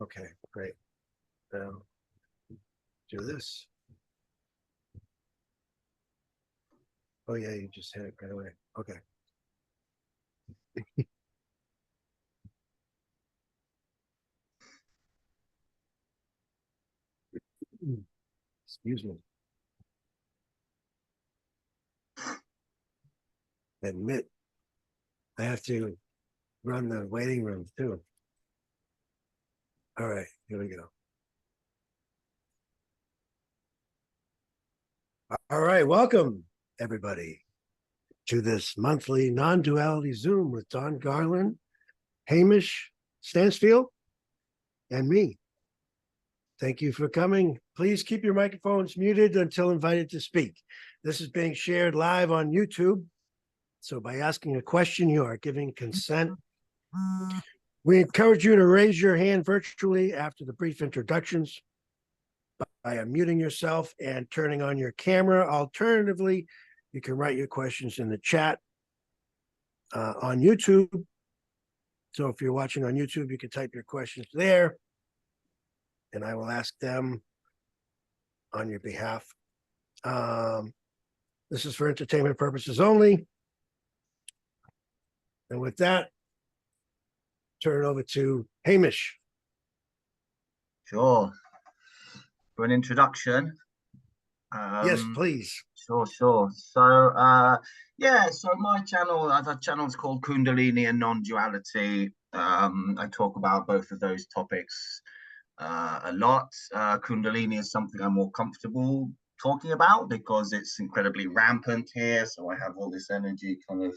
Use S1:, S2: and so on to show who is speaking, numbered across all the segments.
S1: Okay, great. Do this. Oh yeah, you just hit it right away. Okay. Excuse me. Admit, I have to run the waiting room too. All right, here we go. All right, welcome everybody to this monthly non-duality Zoom with Don Garland, Hamish, Stansfeld, and me. Thank you for coming. Please keep your microphones muted until invited to speak. This is being shared live on YouTube. So by asking a question, you are giving consent. We encourage you to raise your hand virtually after the brief introductions by unmuting yourself and turning on your camera. Alternatively, you can write your questions in the chat on YouTube. So if you're watching on YouTube, you can type your questions there, and I will ask them on your behalf. This is for entertainment purposes only. And with that, turn it over to Hamish.
S2: Sure. For an introduction.
S1: Yes, please.
S2: Sure. So my channel, I have channels called Kundalini and non-duality. I talk about both of those topics a lot. Kundalini is something I'm more comfortable talking about because it's incredibly rampant here. So I have all this energy kind of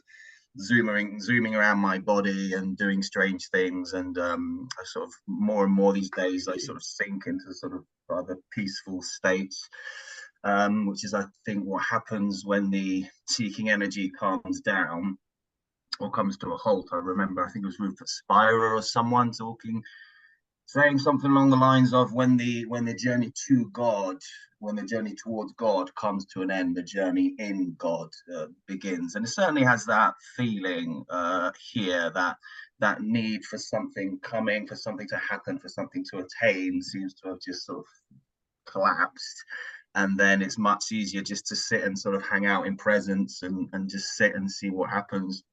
S2: zooming around my body and doing strange things, and I sort of more and more these days I sort of sink into sort of rather peaceful states, which is I think what happens when the seeking energy calms down or comes to a halt. I remember, I think it was Rupert Spira or someone saying something along the lines of when the journey to God, when the journey towards God comes to an end, the journey in God begins. And it certainly has that feeling here, that need for something coming, for something to happen, for something to attain seems to have just sort of collapsed. And then it's much easier just to sit and sort of hang out in presence and just sit and see what happens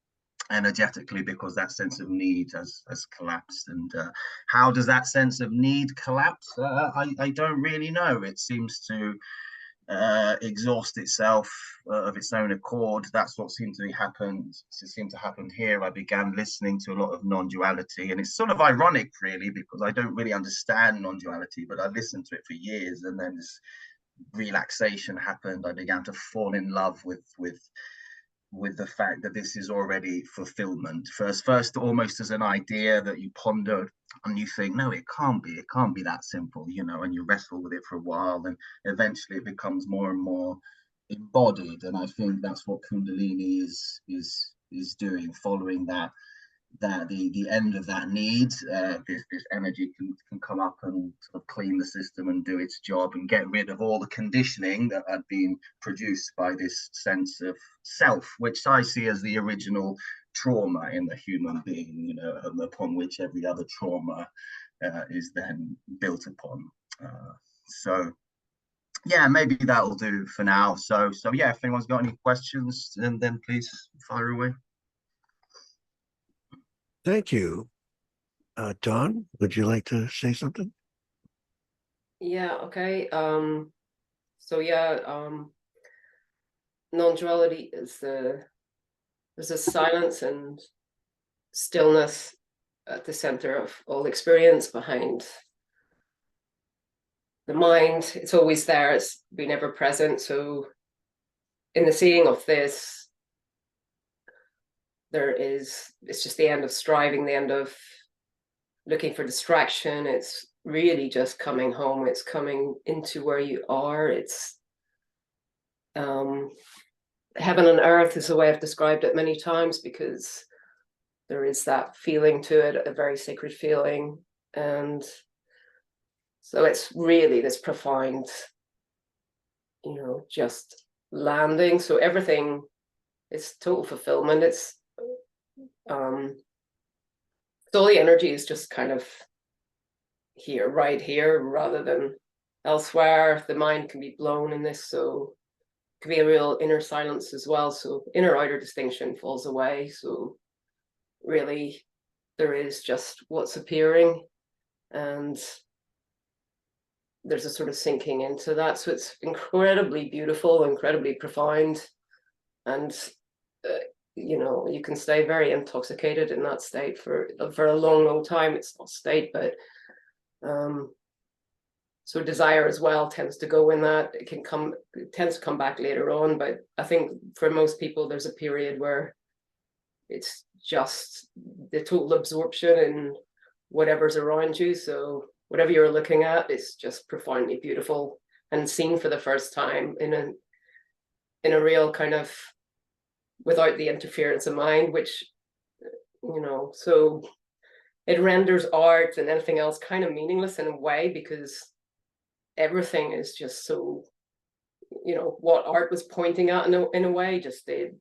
S2: energetically, because that sense of need has collapsed. And how does that sense of need collapse? I don't really know. It seems to exhaust itself of its own accord. That's what seemed to happen here. I began listening to a lot of non-duality, and it's sort of ironic really, because I don't really understand non-duality, but I listened to it for years, and then this relaxation happened. I began to fall in love with the fact that this is already fulfillment. First almost as an idea that you ponder and you think, no, it can't be that simple, and you wrestle with it for a while, and eventually it becomes more and more embodied. And I think that's what Kundalini is doing, following that the end of that need. This energy can come up and sort of clean the system and do its job and get rid of all the conditioning that had been produced by this sense of self, which I see as the original trauma in the human being, upon which every other trauma is then built upon. So yeah, maybe that'll do for now. So yeah, if anyone's got any questions, then please fire away.
S1: Thank you. Dawn, would you like to say something?
S3: Yeah, okay. Non-duality is there's a silence and stillness at the center of all experience, behind the mind. It's always there, it's been ever present. So in the seeing of this, it's just the end of striving, the end of looking for distraction. It's really just coming home. It's coming into where you are. It's heaven and earth is the way I've described it many times, because there is that feeling to it, a very sacred feeling. And so it's really this profound, just landing. So everything is total fulfillment. It's so all the energy is just kind of here, right here, rather than elsewhere. The mind can be blown in this, so it can be a real inner silence as well. So inner outer distinction falls away. So really, there is just what's appearing, and there's a sort of sinking into that. So it's incredibly beautiful, incredibly profound, and you know, you can stay very intoxicated in that state for a long time. It's not state, but so desire as well tends to go in that. It tends to come back later on, but I think for most people there's a period where it's just the total absorption in whatever's around you. So whatever you're looking at is just profoundly beautiful and seen for the first time in a real kind of, without the interference of mind, which, you know, so it renders art and anything else kind of meaningless in a way, because everything is just so, you know, what art was pointing at in a way, just the,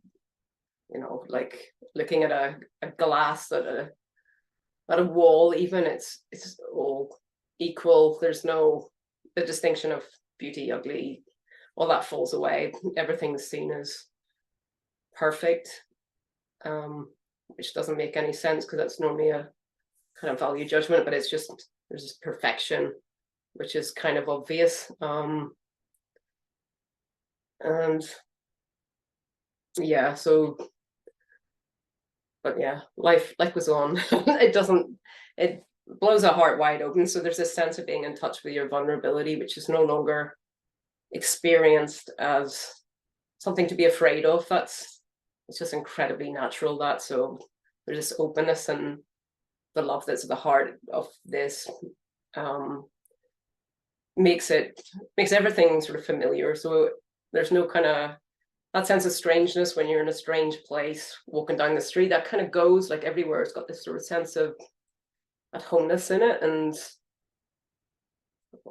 S3: you know, like looking at a glass at a wall, even it's all equal. There's no, the distinction of beauty, ugly, all that falls away. Everything's seen as perfect, which doesn't make any sense because that's normally a kind of value judgment, but it's just, there's this perfection which is kind of obvious, and yeah, so, but yeah, life was on. It blows a heart wide open. So there's this sense of being in touch with your vulnerability, which is no longer experienced as something to be afraid of. It's just incredibly natural. That, so there's this openness and the love that's at the heart of this, makes everything sort of familiar. So there's no kind of that sense of strangeness when you're in a strange place walking down the street. That kind of goes, like everywhere it's got this sort of sense of at homeness in it. And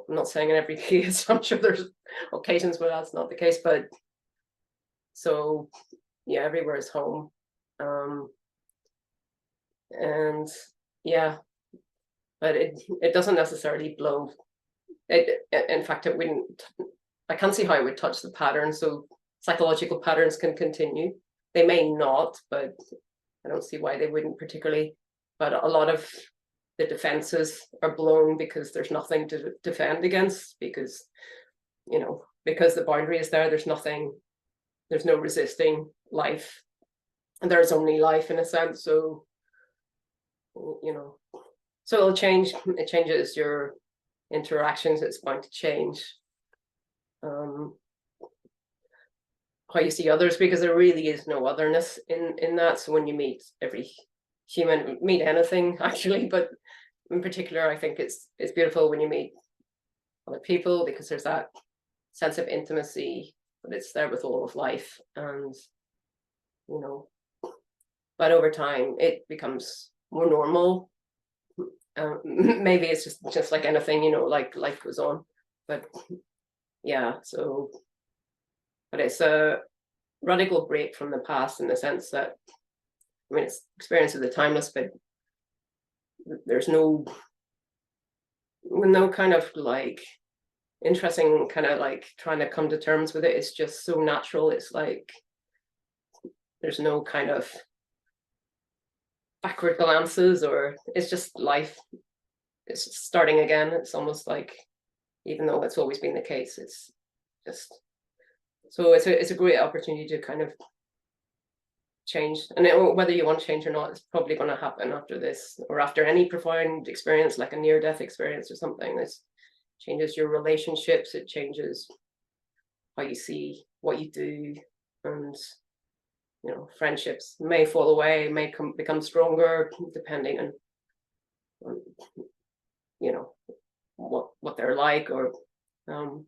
S3: I'm not saying in every case, I'm sure there's occasions where that's not the case, but so yeah, everywhere is home. And yeah, but it doesn't necessarily blow it. In fact, it wouldn't, I can't see how it would touch the pattern. So psychological patterns can continue. They may not, but I don't see why they wouldn't particularly. But a lot of the defenses are blown because there's nothing to defend against, because, you know, because the boundary is there, there's no resisting life. And there's only life in a sense. So, you know, so it'll change. It changes your interactions. It's going to change how you see others, because there really is no otherness in that. So when you meet every human, meet anything actually, but in particular, I think it's beautiful when you meet other people, because there's that sense of intimacy, but it's there with all of life. And, you know, but over time it becomes more normal. Maybe it's just like anything, you know, like life goes on. But yeah, so, but it's a radical break from the past in the sense that, I mean, it's experiences are timeless, but there's no kind of like interesting kind of like trying to come to terms with it. It's just so natural. It's like there's no kind of backward glances, or it's just life. It's just starting again. It's almost like, even though it's always been the case, it's just, so it's a great opportunity to kind of change. And whether you want to change or not, it's probably going to happen after this, or after any profound experience, like a near-death experience or something. This changes your relationships. It changes how you see what you do, and, you know, friendships may fall away, may become stronger, depending on you know, what they're like, or so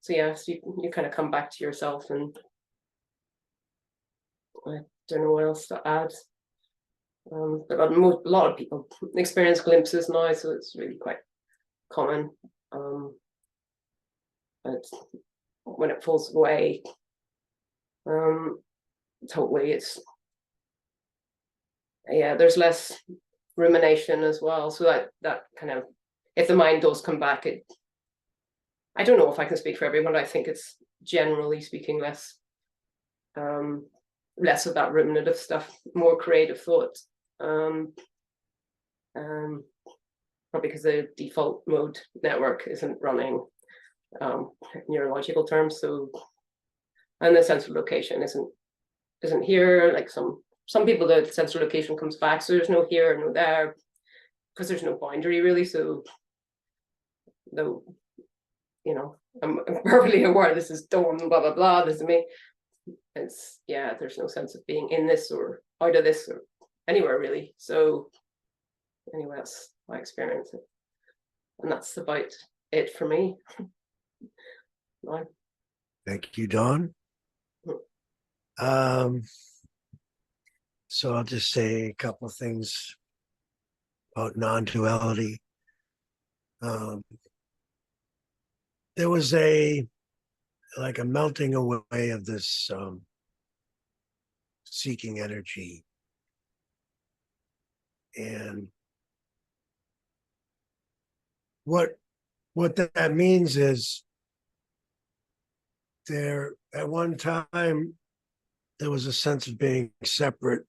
S3: yeah, so you kind of come back to yourself. And I don't know what else to add, but a lot of people experience glimpses now, so it's really quite common. But when it falls away, totally, it's, yeah, there's less rumination as well, so that kind of if the mind does come back, I don't know if I can speak for everyone. I think it's generally speaking less of that ruminative stuff, more creative thought. Probably because the default mode network isn't running neurological terms. So, and the sense of location isn't here. Like some people, the sense of location comes back, so there's no here, no there, because there's no boundary really. So, though, you know, I'm perfectly aware this is Dawn, blah blah blah. This is me. It's there's no sense of being in this or out of this or anywhere really. So, anyway, that's my experience, and that's about it for me. No.
S1: Thank you, Dawn. So I'll just say a couple of things about non-duality. There was a melting away of this seeking energy, and what that means is there at one time there was a sense of being separate,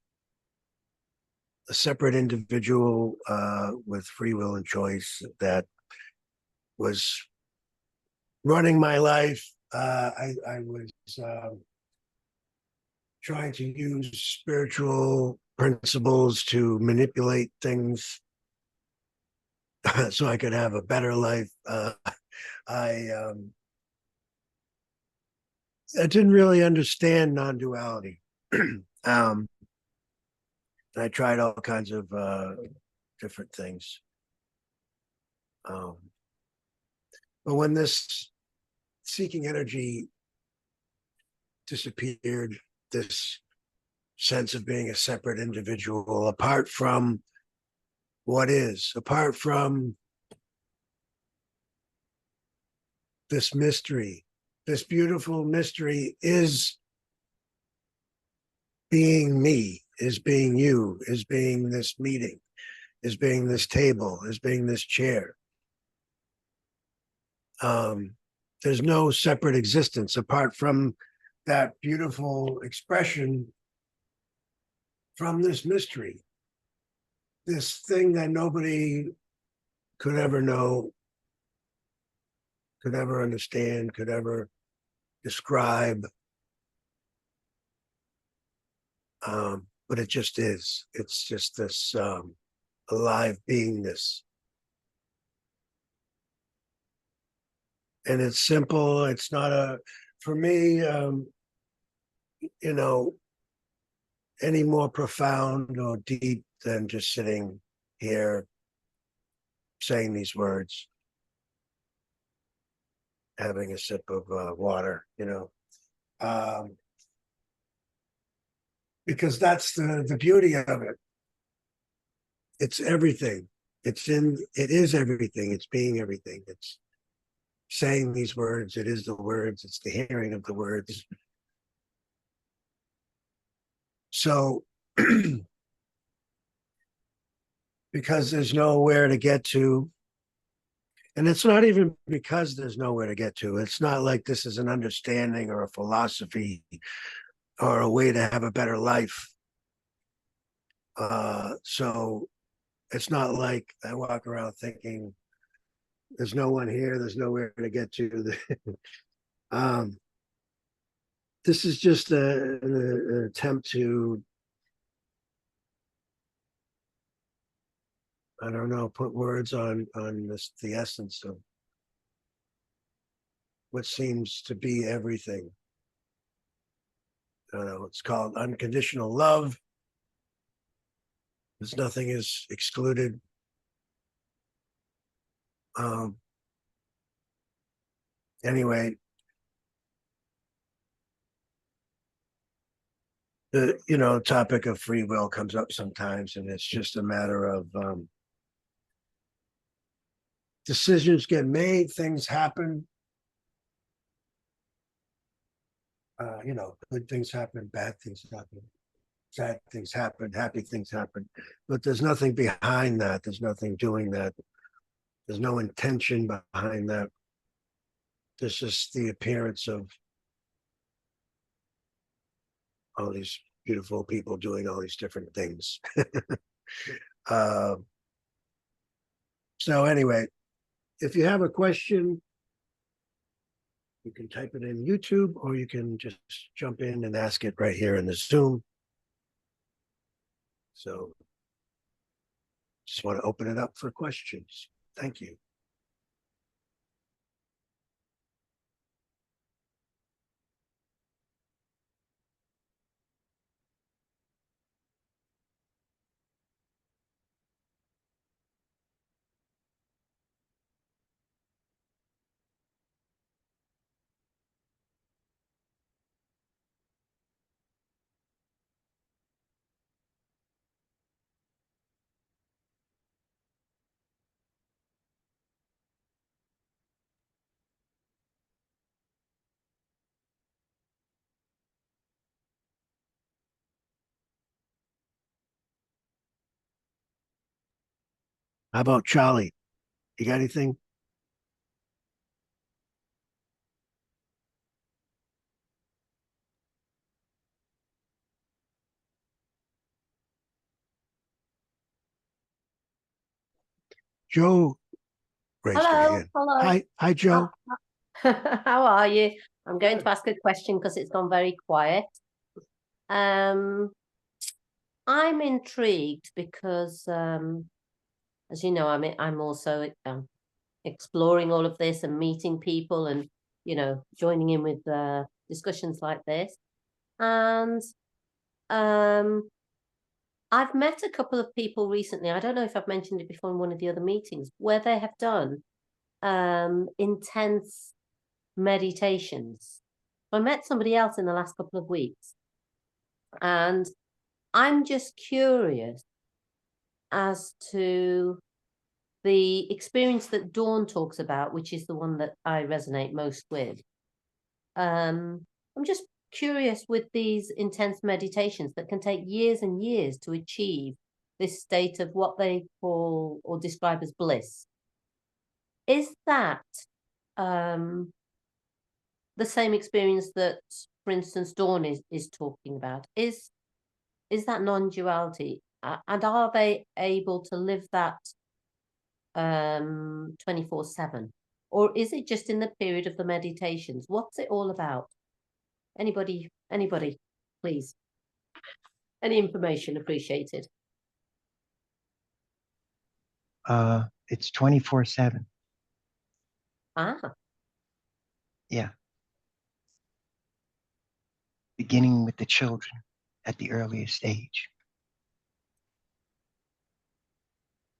S1: a separate individual with free will and choice that was running my life. I was trying to use spiritual principles to manipulate things so I could have a better life. I didn't really understand non-duality. I tried all kinds of different things. But when this seeking energy disappeared, this sense of being a separate individual, apart from what is, apart from this mystery, this beautiful mystery is being me, is being you, is being this meeting, is being this table, is being this chair. There's no separate existence apart from that beautiful expression from this mystery, this thing that nobody could ever know, could ever understand, could ever describe. But it just is. It's just this alive beingness. And it's simple. It's not for me, any more profound or deep than just sitting here saying these words, having a sip of water, because that's the beauty of it. It's everything. It is everything. It's being everything. It's saying these words. It is the words. It's the hearing of the words. So, because there's nowhere to get to, and it's not even because there's nowhere to get to. It's not like this is an understanding or a philosophy or a way to have a better life. So it's not like I walk around thinking there's no one here, there's nowhere to get to. This is just an attempt to, I don't know, put words on the essence of what seems to be everything. I don't know, it's called unconditional love. There's nothing is excluded. Anyway, the topic of free will comes up sometimes, and it's just a matter of decisions get made, things happen. Good things happen, bad things happen, sad things happen, happy things happen, but there's nothing behind that. There's nothing doing that. There's no intention behind that. There's just the appearance of all these beautiful people doing all these different things. So anyway, if you have a question, you can type it in YouTube, or you can just jump in and ask it right here in the Zoom. So just want to open it up for questions. Thank you. How about Charlie? You got anything? Joe raised her
S4: Hello,
S1: hand.
S4: hello.
S1: Hi, Joe.
S4: How are you? I'm going to ask a question because it's gone very quiet. I'm intrigued because, as you know, I'm also exploring all of this and meeting people and, you know, joining in with discussions like this. And I've met a couple of people recently. I don't know if I've mentioned it before in one of the other meetings, where they have done intense meditations. I met somebody else in the last couple of weeks, and I'm just curious as to the experience that Dawn talks about, which is the one that I resonate most with. I'm just curious with these intense meditations that can take years and years to achieve this state of what they call or describe as bliss. Is that the same experience that, for instance, Dawn is talking about? Is that non-duality? And are they able to live that 24/7? Or is it just in the period of the meditations? What's it all about? Anybody, please. Any information appreciated.
S5: It's 24/7.
S4: Ah,
S5: Yeah. Beginning with the children at the earliest age.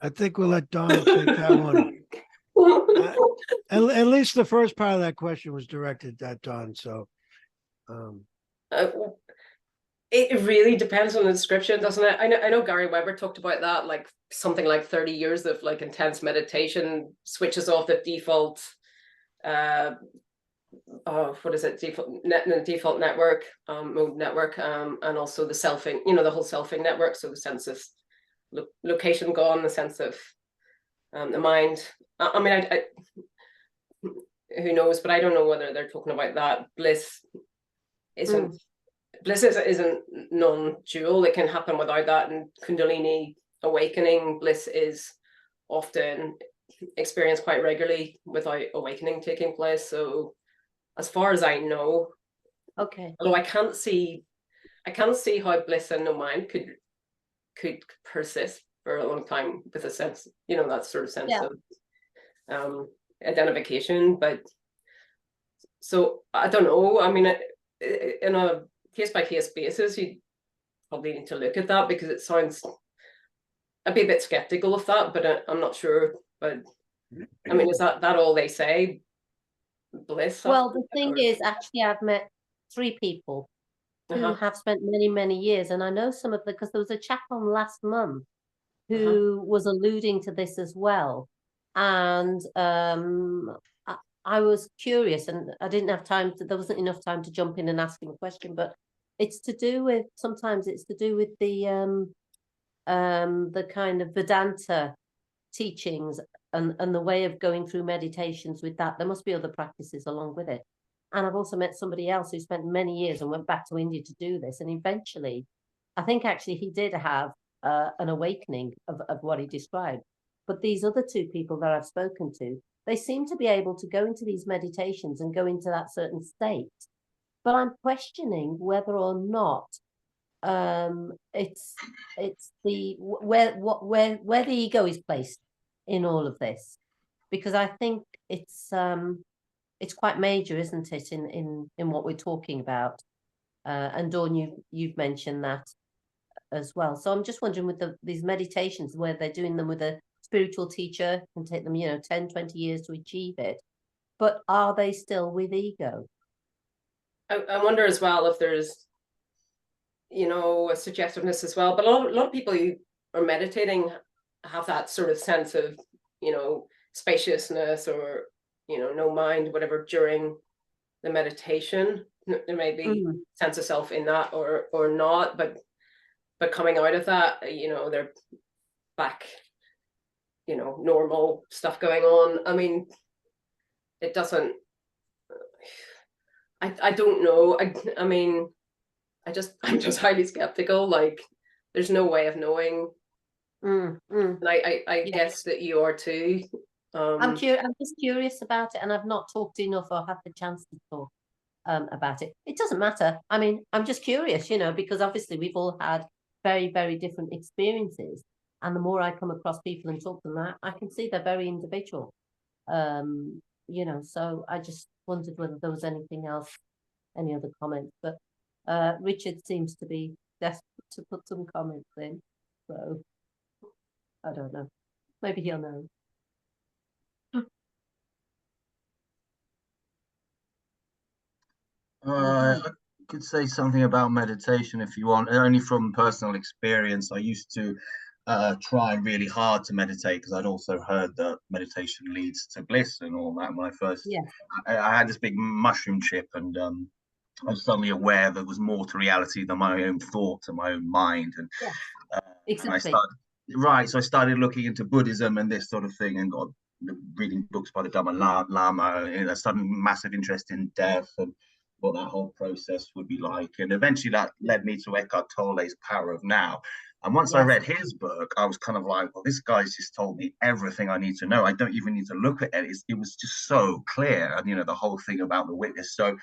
S1: I think we'll let Dawn take that one. At least the first part of that question was directed at Dawn. So
S3: it really depends on the description, doesn't it? I know Gary Weber talked about that, like something like 30 years of like intense meditation switches off the default what is it, default network mode network, and also the selfing, you know, the whole selfing network. So the sense of location gone, the sense of the mind. I mean, I who knows, but I don't know whether they're talking about that. Bliss isn't non-dual. It can happen without that. And Kundalini awakening bliss is often experienced quite regularly without awakening taking place. So as far as I know,
S4: okay.
S3: although I can't see how bliss and no mind could persist for a long time with a sense, you know, that sort of sense of identification. But so I don't know. I mean, in a case-by-case basis, you probably need to look at that, because it sounds, I'd be a bit skeptical of that, but I'm not sure. But I mean, is that all they say? Bliss?
S4: Well, the thing is, actually, I've met 3 people who have spent many, many years, and I know some of because there was a chap on last month who was alluding to this as well, and I was curious, and I didn't have time to. There wasn't enough time to jump in and ask him a question, but it's to do with, sometimes it's to do with the kind of Vedanta teachings and the way of going through meditations with that. There must be other practices along with it. And I've also met somebody else who spent many years and went back to India to do this. And eventually, I think actually he did have an awakening of what he described. But these other two people that I've spoken to, they seem to be able to go into these meditations and go into that certain state. But I'm questioning whether or not it's the where the ego is placed in all of this, because I think it's quite major, isn't it, in what we're talking about? And Dawn, you've mentioned that as well. So I'm just wondering with these meditations where they're doing them with a spiritual teacher, can take them 10, 20 years to achieve it, but are they still with ego?
S3: I wonder as well if there's a suggestiveness as well, but a lot of people who are meditating have that sort of sense of spaciousness or no mind, whatever, during the meditation. There may be sense of self in that or not, but coming out of that, they're back, normal stuff going on. I mean, it doesn't, I don't know. I mean, I'm just highly skeptical. Like, there's no way of knowing. And I guess that you are too.
S4: I'm just curious about it, and I've not talked enough or had the chance to talk about it. It doesn't matter. I mean, I'm just curious, because obviously we've all had very, very different experiences. And the more I come across people and talk to them, I can see they're very individual. So I just wondered whether there was anything else, any other comments. But Richard seems to be desperate to put some comments in. So I don't know. Maybe he'll know.
S2: I could say something about meditation if you want, only from personal experience. I used to try really hard to meditate because I'd also heard that meditation leads to bliss and all that. When I first, I had this big mushroom trip, and I was suddenly aware there was more to reality than my own thoughts and my own mind. And,
S4: exactly.
S2: So I started looking into Buddhism and this sort of thing, and got reading books by the Dalai Lama. And I started massive interest in death and what that whole process would be like. And eventually that led me to Eckhart Tolle's Power of Now. And once I read his book, I was kind of like, well, this guy's just told me everything I need to know. I don't even need to look at it. It was just so clear. And, the whole thing about the witness. So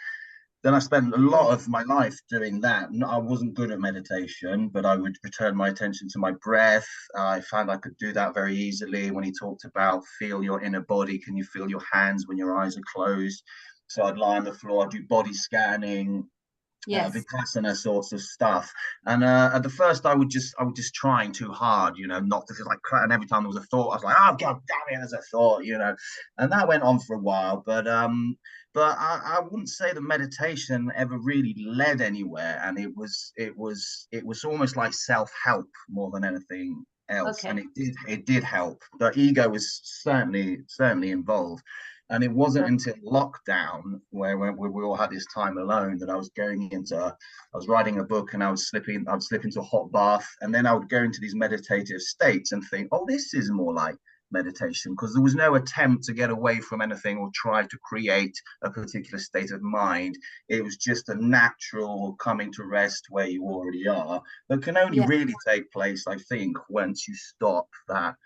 S2: then I spent a lot of my life doing that. I wasn't good at meditation, but I would return my attention to my breath. I found I could do that very easily. When he talked about feel your inner body, can you feel your hands when your eyes are closed? So I'd lie on the floor, I'd do body scanning, Vipassana sorts of stuff. And at the first, I would just trying too hard, not to feel like crap. And every time there was a thought, I was like, oh god damn it, there's a thought, And that went on for a while. But I wouldn't say the meditation ever really led anywhere. And it was almost like self-help more than anything else. And it did help. The ego was certainly involved. And it wasn't until lockdown, where we all had this time alone, that I was writing a book, and I'd slip into a hot bath, and then I would go into these meditative states and think, oh, this is more like meditation, because there was no attempt to get away from anything or try to create a particular state of mind. It was just a natural coming to rest where you already are, that can only really take place, I think, once you stop that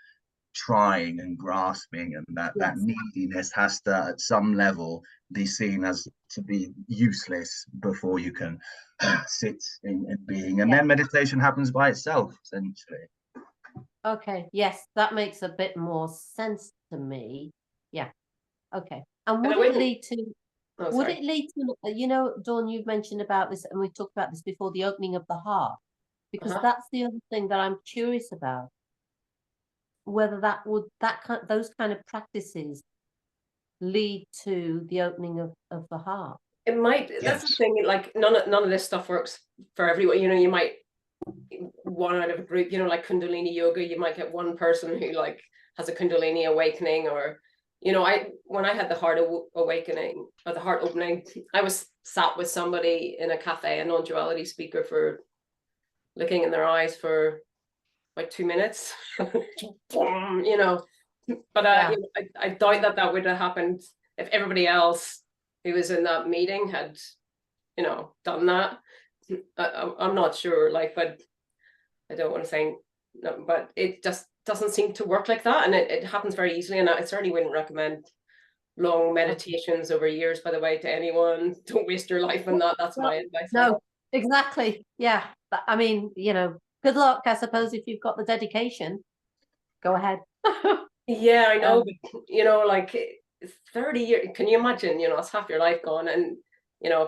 S2: trying and grasping, and that neediness has to at some level be seen as to be useless before you can sit in being, and then meditation happens by itself, essentially.
S4: Yes, that makes a bit more sense to me. And would it lead to Dawn, you've mentioned about this, and we've talked about this before, the opening of the heart, because that's the other thing that I'm curious about, whether those kind of practices lead to the opening of the heart.
S3: It might. That's the thing. Like none of this stuff works for everyone. You might one out of a group. Like Kundalini yoga, you might get one person who like has a Kundalini awakening, or when I had the heart awakening or the heart opening, I was sat with somebody in a cafe, a non-duality speaker, for looking in their eyes for like 2 minutes, But
S4: Yeah.
S3: you know, I doubt that that would have happened if everybody else who was in that meeting had, you know, done that. I'm not sure, like, but I don't want to say no, but it just doesn't seem to work like that, and it happens very easily. And I certainly wouldn't recommend long meditations over years, by the way, to anyone. Don't waste your life on that. That's my advice.
S4: No, exactly. Yeah. But I mean, you know, good luck, I suppose, if you've got the dedication. Go ahead.
S3: Yeah, I know, but you know, like 30 years, can you imagine, you know, it's half your life gone, and you know,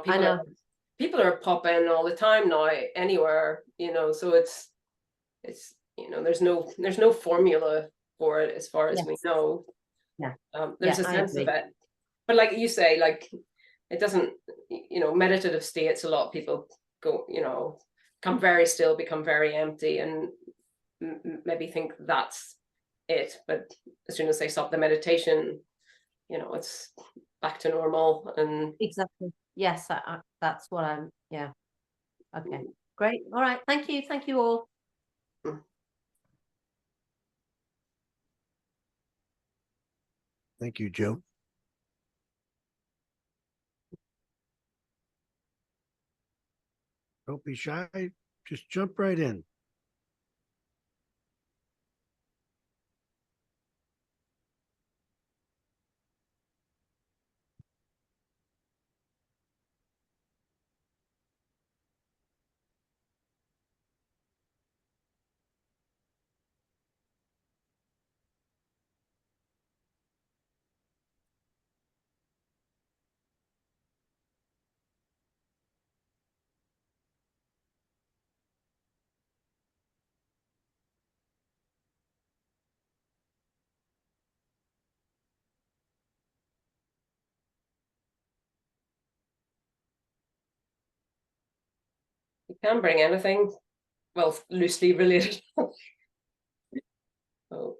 S3: people are popping all the time now anywhere, you know, so it's you know, there's no formula for it as far as we know.
S4: Yeah.
S3: There's a sense of it, but like you say, like it doesn't, you know, meditative states, a lot of people go, you know, become very still, become very empty, and maybe think that's it, but as soon as they stop the meditation, you know, it's back to normal. And
S4: exactly, yes, that's what I'm, yeah. Okay, great. All right, thank you all.
S1: Thank you, Joe. Don't be shy. Just jump right in.
S3: you can bring anything, well, loosely related. Oh.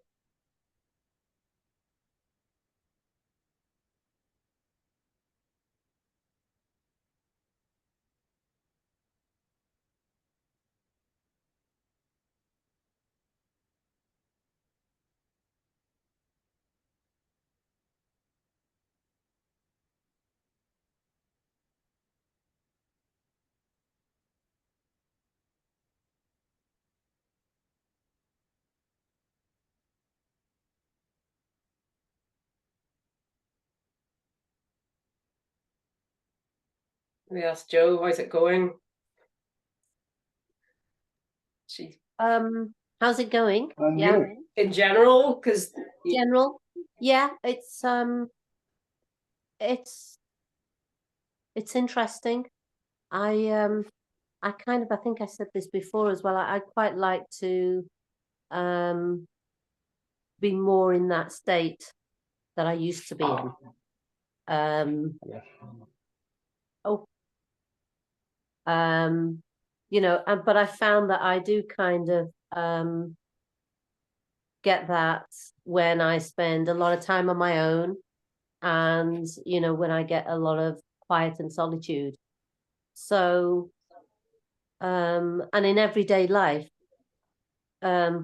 S3: We asked Joe, how's it going?
S4: How's it going? Yeah,
S3: In general, because
S4: general, yeah, it's interesting. I kind of, I think I said this before as well, I quite like to be more in that state that I used to be in. You know, but I found that I do kind of get that when I spend a lot of time on my own, and you know, when I get a lot of quiet and solitude. So and in everyday life,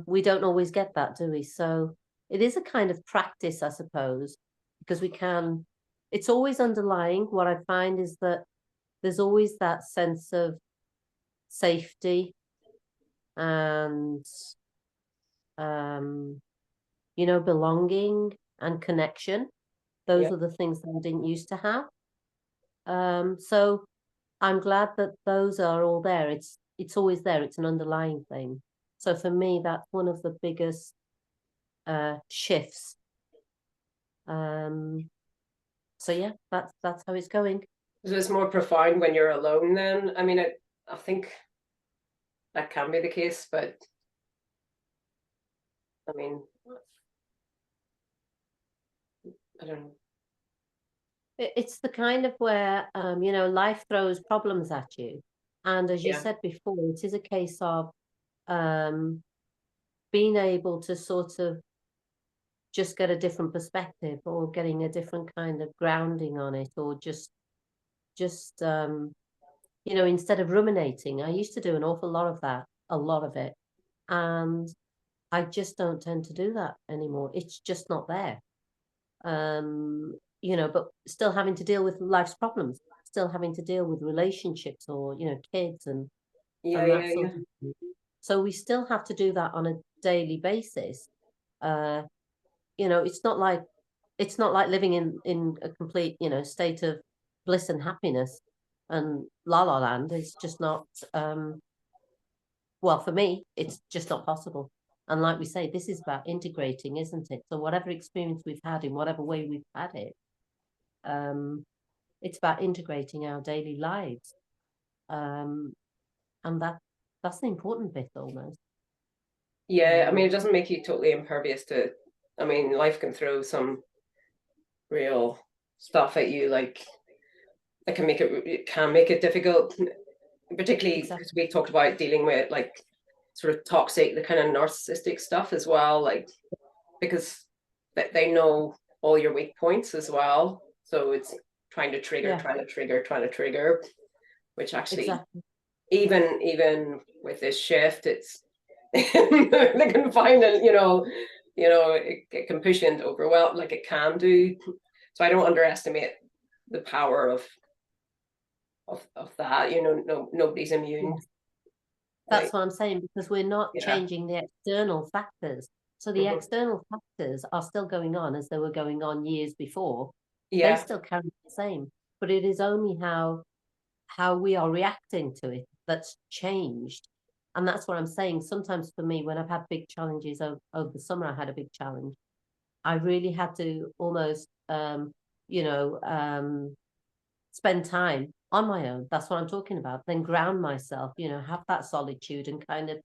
S4: we don't always get that, do we? So it is a kind of practice, I suppose, because it's always underlying. What I find is that there's always that sense of safety and you know, belonging and connection. Those are the things that I didn't used to have. So I'm glad that those are all there. It's always there. It's an underlying thing. So for me, that's one of the biggest shifts. So yeah, that's how it's going.
S3: So it's more profound when you're alone then? I mean, I think that can be the case, but I mean, I don't know.
S4: It's the kind of where, you know, life throws problems at you. And as you said before, it is a case of being able to sort of just get a different perspective, or getting a different kind of grounding on it, or just you know, instead of ruminating. I used to do an awful lot of that, a lot of it. And I just don't tend to do that anymore. It's just not there. You know, but still having to deal with life's problems, still having to deal with relationships or, you know, kids and
S3: Yeah,
S4: that
S3: yeah,
S4: sort
S3: yeah.
S4: of thing. So we still have to do that on a daily basis. You know, it's not like living in a complete, you know, state of bliss and happiness and la la land. It's just not well, for me, it's just not possible. And like we say, this is about integrating, isn't it? So whatever experience we've had in whatever way we've had it, it's about integrating our daily lives. And that's the important bit almost.
S3: Yeah, I mean, it doesn't make you totally impervious to, I mean, life can throw some real stuff at you, like it can make it difficult, particularly because
S4: Exactly.
S3: we talked about dealing with like sort of toxic, the kind of narcissistic stuff as well, like because they know all your weak points as well. So it's trying to trigger,
S4: Yeah.
S3: trying to trigger, which actually
S4: Exactly.
S3: even with this shift, it's they can find it, you know, it can push you into overwhelm, like it can do. So I don't underestimate the power of that. You know, nobody's immune.
S4: Yes. That's
S3: Like,
S4: what I'm saying, because we're not
S3: yeah.
S4: changing the external factors. So the
S3: Mhm.
S4: external factors are still going on as they were going on years before. They
S3: Yeah,
S4: still carry the same, but it is only how we are reacting to it that's changed. And that's what I'm saying. Sometimes for me, when I've had big challenges over the summer, I had a big challenge. I really had to almost, you know, spend time on my own. That's what I'm talking about. Then ground myself, you know, have that solitude and kind of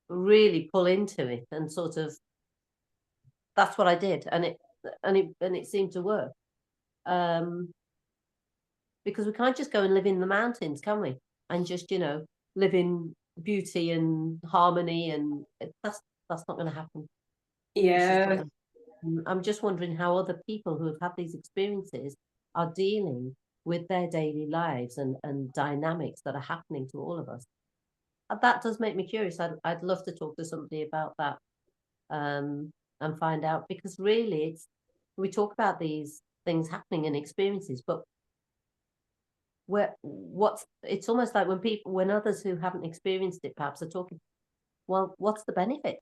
S4: really pull into it and sort of, that's what I did. And it seemed to work. Because we can't just go and live in the mountains, can we? And just, you know, live in beauty and harmony, and that's not going to happen.
S3: yeah.
S4: I'm just wondering how other people who have had these experiences are dealing with their daily lives and dynamics that are happening to all of us. And that does make me curious. I'd love to talk to somebody about that, and find out, because really we talk about these things happening and experiences, but it's almost like when others who haven't experienced it perhaps are talking, well, what's the benefit?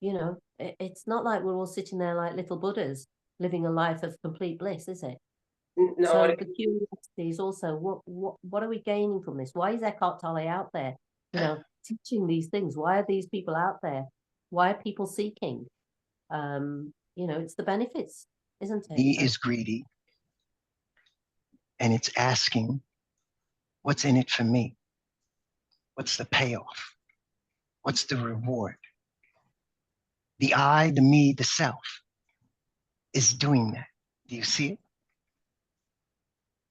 S4: You know, it's not like we're all sitting there like little Buddhas living a life of complete bliss, is it?
S3: No,
S4: So the curiosity is also, what are we gaining from this? Why is Eckhart Tolle out there, you know, teaching these things? Why are these people out there? Why are people seeking? You know, it's the benefits, isn't it?
S5: He is greedy, and it's asking, what's in it for me? What's the payoff? What's the reward? The I, the me, the self is doing that. Do you see it?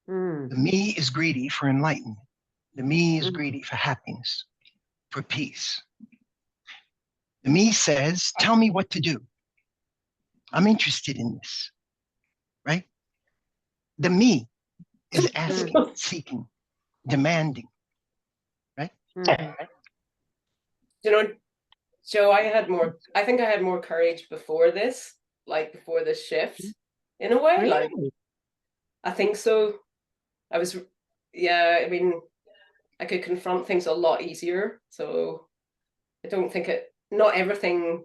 S5: The me is greedy for enlightenment. The me is greedy for happiness, for peace. The me says, tell me what to do. I'm interested in this, right? The me is asking, seeking, demanding, right?
S3: you know, Joe, I think I had more courage before this, like before this shift, in a way.
S4: Really?
S3: Like, I think so. I mean, I could confront things a lot easier. So I don't think not everything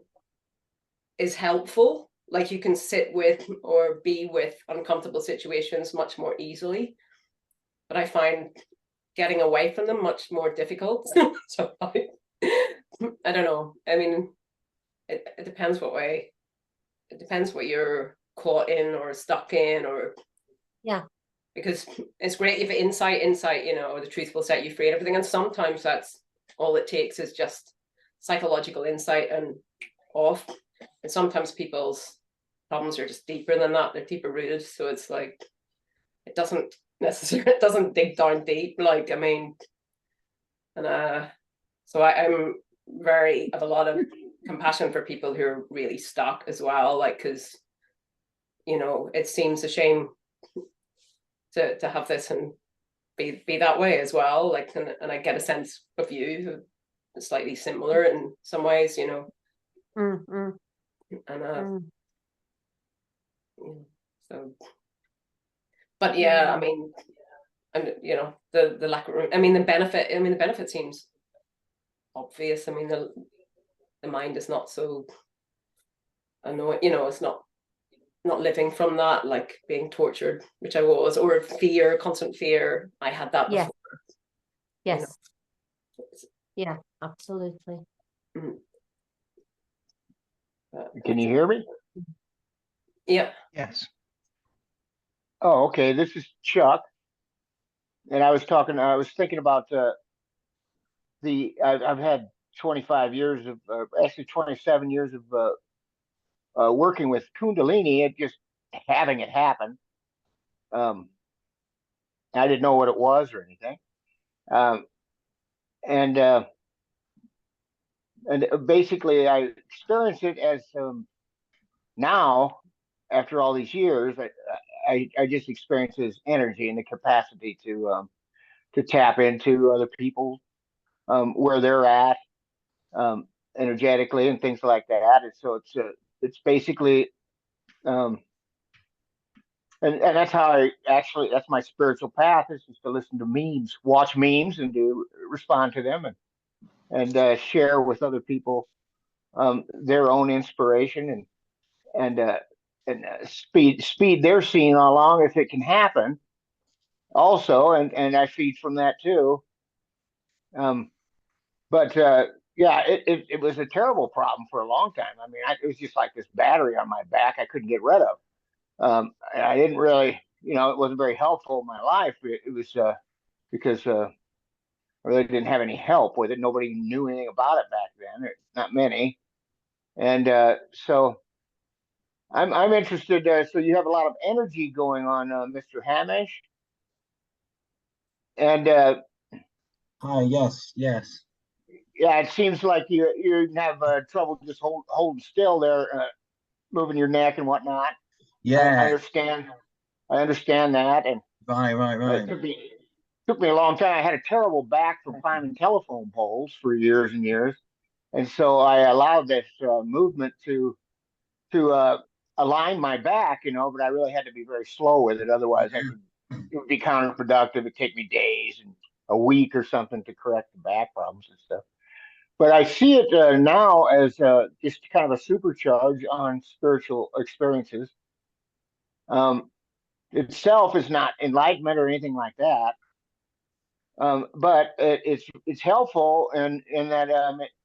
S3: is helpful. Like you can sit with or be with uncomfortable situations much more easily. But I find getting away from them much more difficult. So I don't know. I mean, it depends what way. It depends what you're caught in or stuck in, or
S4: Yeah.
S3: Because it's great if insight, you know, the truth will set you free and everything. And sometimes that's all it takes is just psychological insight and off. And sometimes people's problems are just deeper than that. They're deeper rooted. So it's like, it doesn't dig down deep. Like, I mean, and so I have a lot of compassion for people who are really stuck as well. Like, because, you know, it seems a shame to have this and be that way as well. Like, and I get a sense of you slightly similar in some ways, you know.
S4: Mm,
S3: And
S4: mm.
S3: so, but yeah, I mean, and you know, the lack of, I mean, the benefit seems obvious. I mean, the mind is not so annoying, you know, it's not living from that, like being tortured, which I was, or fear, constant fear. I had that
S4: Yes.
S3: before.
S4: Yes.
S3: You know.
S4: Yeah, absolutely.
S6: Can you hear me?
S3: Yeah.
S5: Yes.
S6: Oh, okay. This is Chuck, and I was thinking about I've had 25 years of, actually 27 years of working with Kundalini. It just having it happen. Um, I didn't know what it was or anything, um, and basically I experienced it as now after all these years. I just experience it as energy and the capacity to tap into other people where they're at um, energetically and things like that. And so it's basically um, and that's how that's my spiritual path, is just to listen to memes, watch memes, and to respond to them, and share with other people their own inspiration and speed their scene along if it can happen also, and I feed from that too. Um, but yeah, it was a terrible problem for a long time. I mean, it was just like this battery on my back I couldn't get rid of. And I didn't really, it wasn't very helpful in my life. It was because I really didn't have any help with it. Nobody knew anything about it back then, not many. And so I'm interested. So you have a lot of energy going on, Mr. Hamish, and
S2: Hi, yes, yes.
S6: yeah, it seems like you have trouble just holding still there, moving your neck and whatnot. I
S2: Yeah,
S6: understand. I understand that, and
S2: right.
S6: it took me a long time. I had a terrible back from climbing telephone poles for years and years, and so I allowed this movement to align my back, but I really had to be very slow with it. Otherwise, it would be counterproductive. It'd take me days and a week or something to correct the back problems and stuff. But I see it now as just kind of a supercharge on spiritual experiences. Um, itself is not enlightenment or anything like that, but it's helpful in that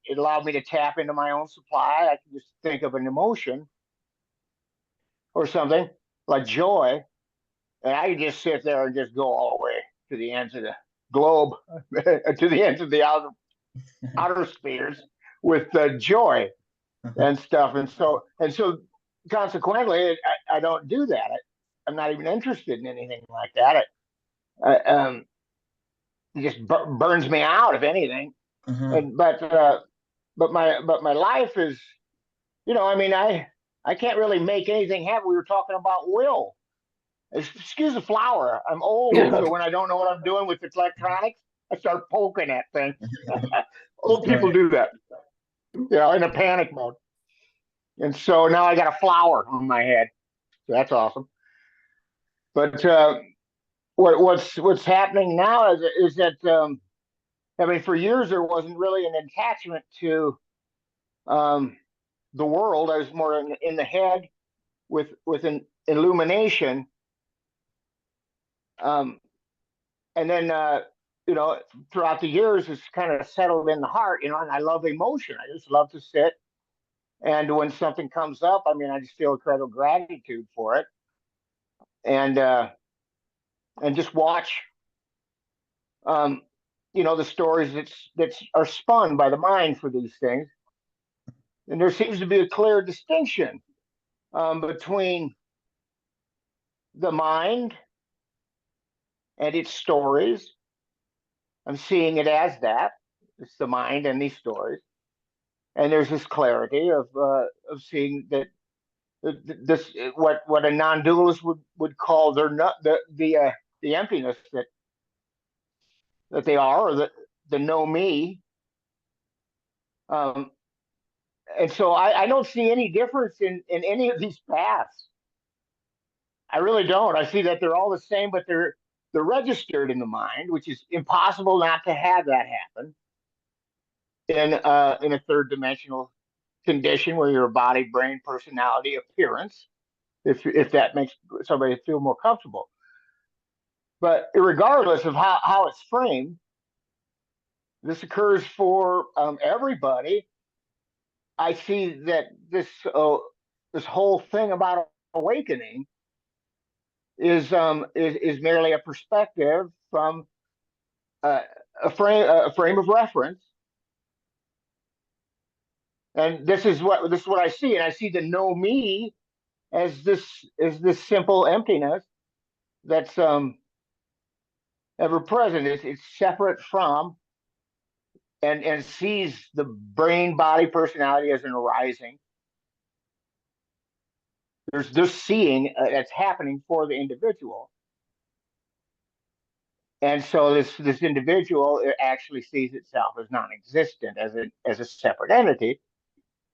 S6: it allowed me to tap into my own supply. I can just think of an emotion or something like joy, and I can just sit there and just go all the way to the ends of the globe, to the ends of the outer spheres with joy and stuff. And so consequently, I don't do that. I'm not even interested in anything like that. It just burns me out, if anything. And but my life is, I mean, I can't really make anything happen. We were talking about will. Excuse the flower. I'm old, so when I don't know what I'm doing with electronics, I start poking at things. Old people do that, in a panic mode. And so now I got a flower on my head. So that's awesome. But what's happening now is that I mean, for years there wasn't really an attachment to the world. I was more in the head with an illumination, and then throughout the years it's kind of settled in the heart. And I love emotion. I just love to sit, and when something comes up, I mean, I just feel incredible gratitude for it, and just watch the stories that are spun by the mind for these things. And there seems to be a clear distinction between the mind and its stories. I'm seeing it as that. It's the mind and these stories. And there's this clarity of seeing that this what a non-dualist would call their not the emptiness that they are, or the no me, And so I don't see any difference in any of these paths. I really don't. I see that they're all the same, but they're registered in the mind, which is impossible not to have that happen in a third dimensional condition where you're a body, brain, personality, appearance, if that makes somebody feel more comfortable. But regardless of how it's framed, this occurs for everybody. I see that this whole thing about awakening is merely a perspective from a frame of reference, and this is what I see, and I see the no me as this simple emptiness that's ever present. It's separate from and sees the brain, body, personality as an arising. There's this seeing that's happening for the individual. And so this individual actually sees itself as non-existent, as a separate entity.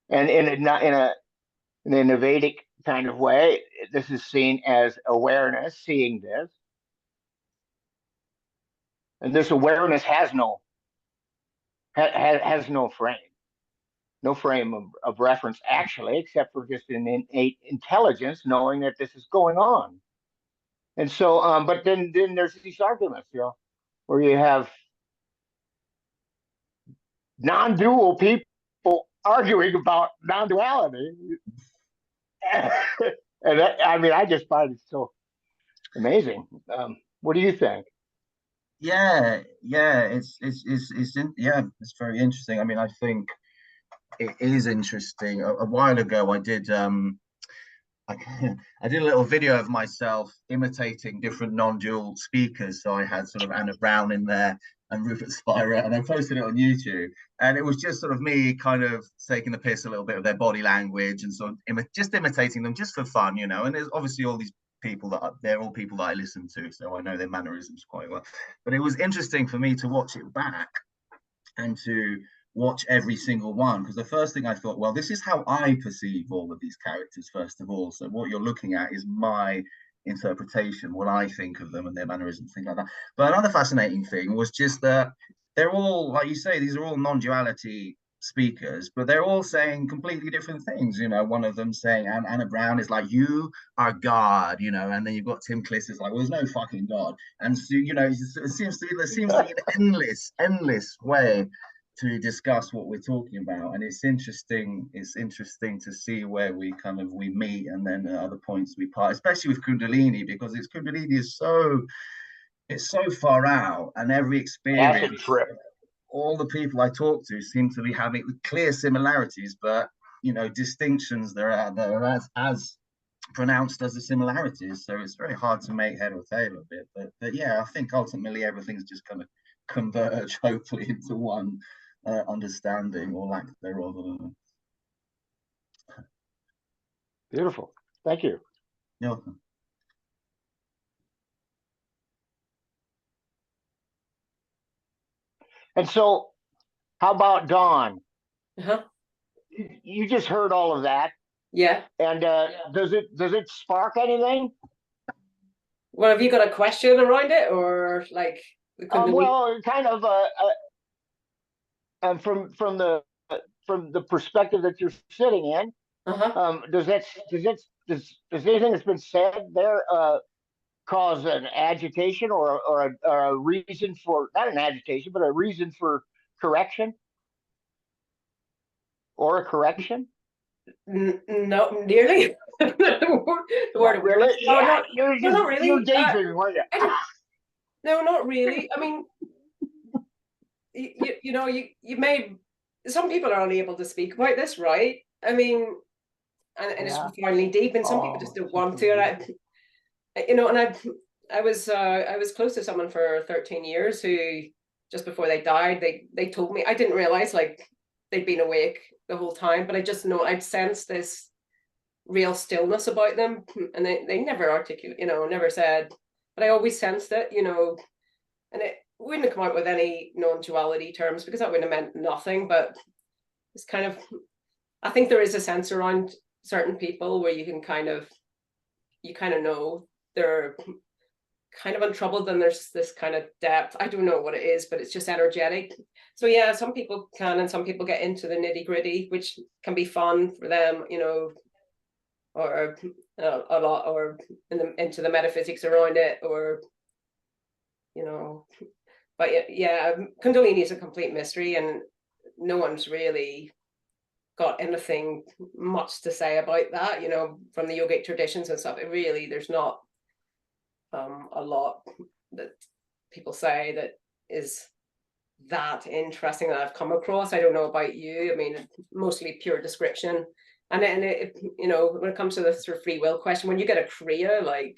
S6: And in a Vedic kind of way, this is seen as awareness, seeing this. And this awareness has no frame of reference, actually, except for just an innate intelligence knowing that this is going on. And so, but then there's these arguments, where you have non-dual people arguing about non-duality. And I just find it so amazing. What do you think?
S2: Yeah, it's very interesting. I mean, I think it is interesting. A while ago, I did I did a little video of myself imitating different non-dual speakers. So I had sort of Anna Brown in there and Rupert Spira, and I posted it on YouTube. And it was just sort of me kind of taking the piss a little bit of their body language and sort of just imitating them just for fun, And there's obviously all these people they're all people that I listen to, so I know their mannerisms quite well. But it was interesting for me to watch it back and to watch every single one, because the first thing I thought, well, this is how I perceive all of these characters, first of all. So what you're looking at is my interpretation, what I think of them and their mannerisms, things like that. But another fascinating thing was just that they're all, like you say, these are all non-duality speakers, but they're all saying completely different things. One of them saying, Anna Brown is like, you are God, and then you've got Tim Kliss is like, well, there's no fucking God. And so, there seems to be an endless way to discuss what we're talking about, and it's interesting to see where we meet, and then at other points we part, especially with Kundalini, because Kundalini is so far out, and every experience, all the people I talk to seem to be having clear similarities, but distinctions there are as pronounced as the similarities. So it's very hard to make head or tail of it. But yeah, I think ultimately everything's just going to converge, hopefully, into one understanding or lack thereof.
S6: Beautiful. Thank you.
S2: You're welcome.
S6: And so, how about Dawn?
S3: Uh-huh.
S6: You just heard all of that.
S3: Yeah.
S6: And does it spark anything?
S3: Well, have you got a question around it, or like?
S6: Well, kind of from the perspective that you're sitting in.
S3: Uh-huh.
S6: Does anything that's been said there cause an agitation or a reason for, not an agitation, but a reason for correction? Or a correction?
S3: No, nearly. The word
S6: really?
S3: No,
S6: yeah,
S3: not really.
S6: You're daydreaming, weren't you?
S3: No, not really. I mean, you made, some people are only able to speak about this, right? I mean, and it's profoundly deep, and some people just don't want to. And I was close to someone for 13 years who, just before they died, they told me, I didn't realize like they'd been awake the whole time, but I just know I'd sensed this real stillness about them, and they never articulate, never said, but I always sensed it, and it wouldn't have come out with any non-duality terms, because that wouldn't have meant nothing, but it's kind of, I think there is a sense around certain people where you can kind of know they're kind of untroubled, and there's this kind of depth. I don't know what it is, but it's just energetic. So yeah, some people can, and some people get into the nitty-gritty, which can be fun for them, you know, or a lot, or into the metaphysics around it, or, you know. But yeah, Kundalini is a complete mystery, and no one's really got anything much to say about that, you know, from the yogic traditions and stuff. It really, there's not a lot that people say that is that interesting that I've come across. I don't know about you. I mean, mostly pure description. And then it, you know, when it comes to the sort of free will question, when you get a kriya, like,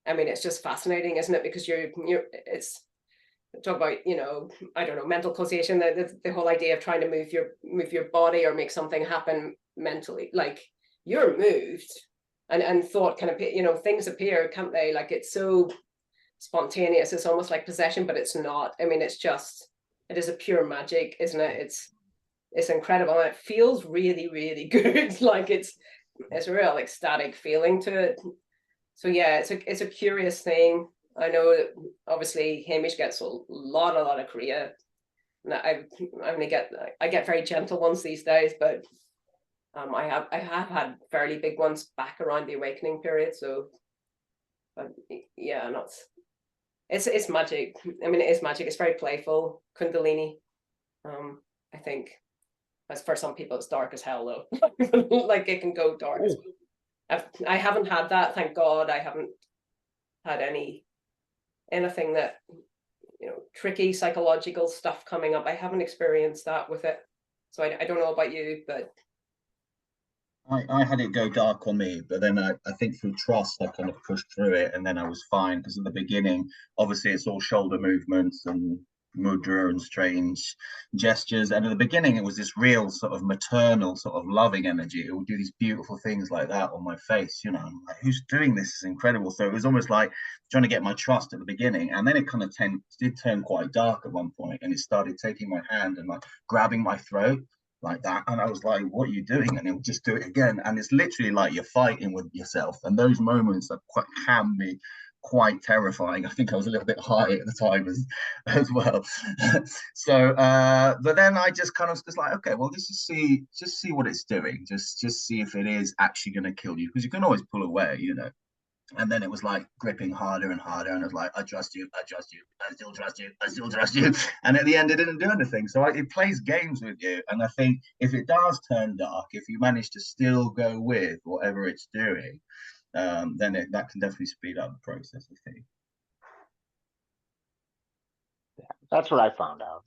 S3: I mean, it's just fascinating, isn't it? Because it's talk about, you know, I don't know, mental causation, the whole idea of trying to move your body or make something happen mentally. Like, you're moved, and thought can appear, you know, things appear, can't they? Like, it's so spontaneous, it's almost like possession, but it's not. I mean, it's just, it is a pure magic, isn't it? It's incredible, and it feels really, really good. Like, it's a real ecstatic feeling to it. So yeah, it's a curious thing. I know that obviously Hamish gets a lot of kriya, and I get very gentle ones these days, but I have had fairly big ones back around the awakening period. So, but yeah, it's magic. I mean, it is magic. It's very playful, Kundalini. I think, as for some people, it's dark as hell though. Like, it can go dark. I haven't had that, thank God. I haven't had anything that, you know, tricky psychological stuff coming up. I haven't experienced that with it. So I don't know about you, but
S2: I had it go dark on me, but then I think through trust, I kind of pushed through it, and then I was fine. Because at the beginning, obviously, it's all shoulder movements and mudra and strange gestures. And at the beginning, it was this real sort of maternal, sort of loving energy. It would do these beautiful things like that on my face. You know, I'm like, who's doing this? Is incredible. So it was almost like trying to get my trust at the beginning, and then it kind of did turn quite dark at one point, and it started taking my hand and like grabbing my throat like that, and I was like, what are you doing? And he'll just do it again, and it's literally like you're fighting with yourself, and those moments can be quite terrifying. I think I was a little bit high at the time as well. So but then I just kind of was like, okay, well, just see what it's doing, just see if it is actually going to kill you, because you can always pull away, you know. And then it was like gripping harder and harder, and I was like, I trust you, I still trust you, I still trust you. And at the end, it didn't do anything. So it plays games with you. And I think if it does turn dark, if you manage to still go with whatever it's doing, then that can definitely speed up the process, I think.
S6: That's what I found out.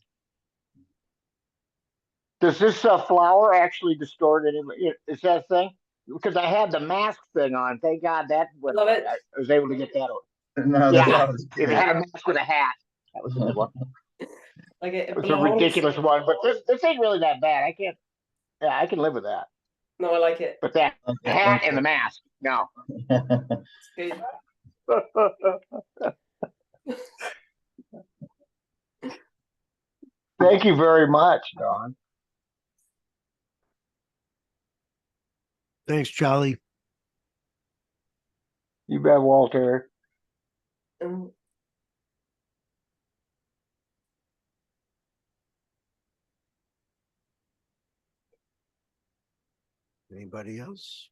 S6: Does this flower actually distort any? Is that a thing? Because I had the mask thing on. Thank God that went.
S3: Love it.
S6: I was able to get that.
S2: No,
S6: Yeah, if it had a mask with a hat, that was a good one.
S3: like it
S6: It's a ridiculous one, but this ain't really that bad. I can't. Yeah, I can live with that.
S3: No, I like it.
S6: But that hat and the mask, no.
S3: It's good.
S6: Thank you very much, Don.
S1: Thanks, Charlie.
S6: You bet, Walter.
S1: Anybody else?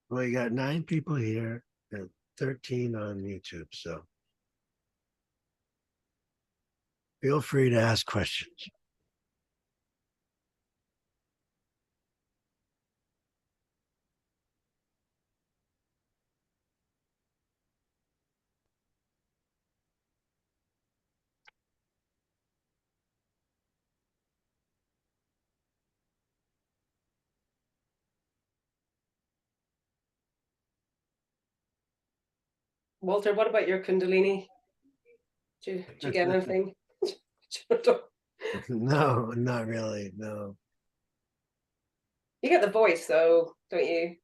S1: Well, you got 9 people here and 13 on YouTube, so feel free to ask questions.
S3: Walter, what about your Kundalini? Did you get anything?
S1: No, not really. No.
S3: You get the voice though, don't you?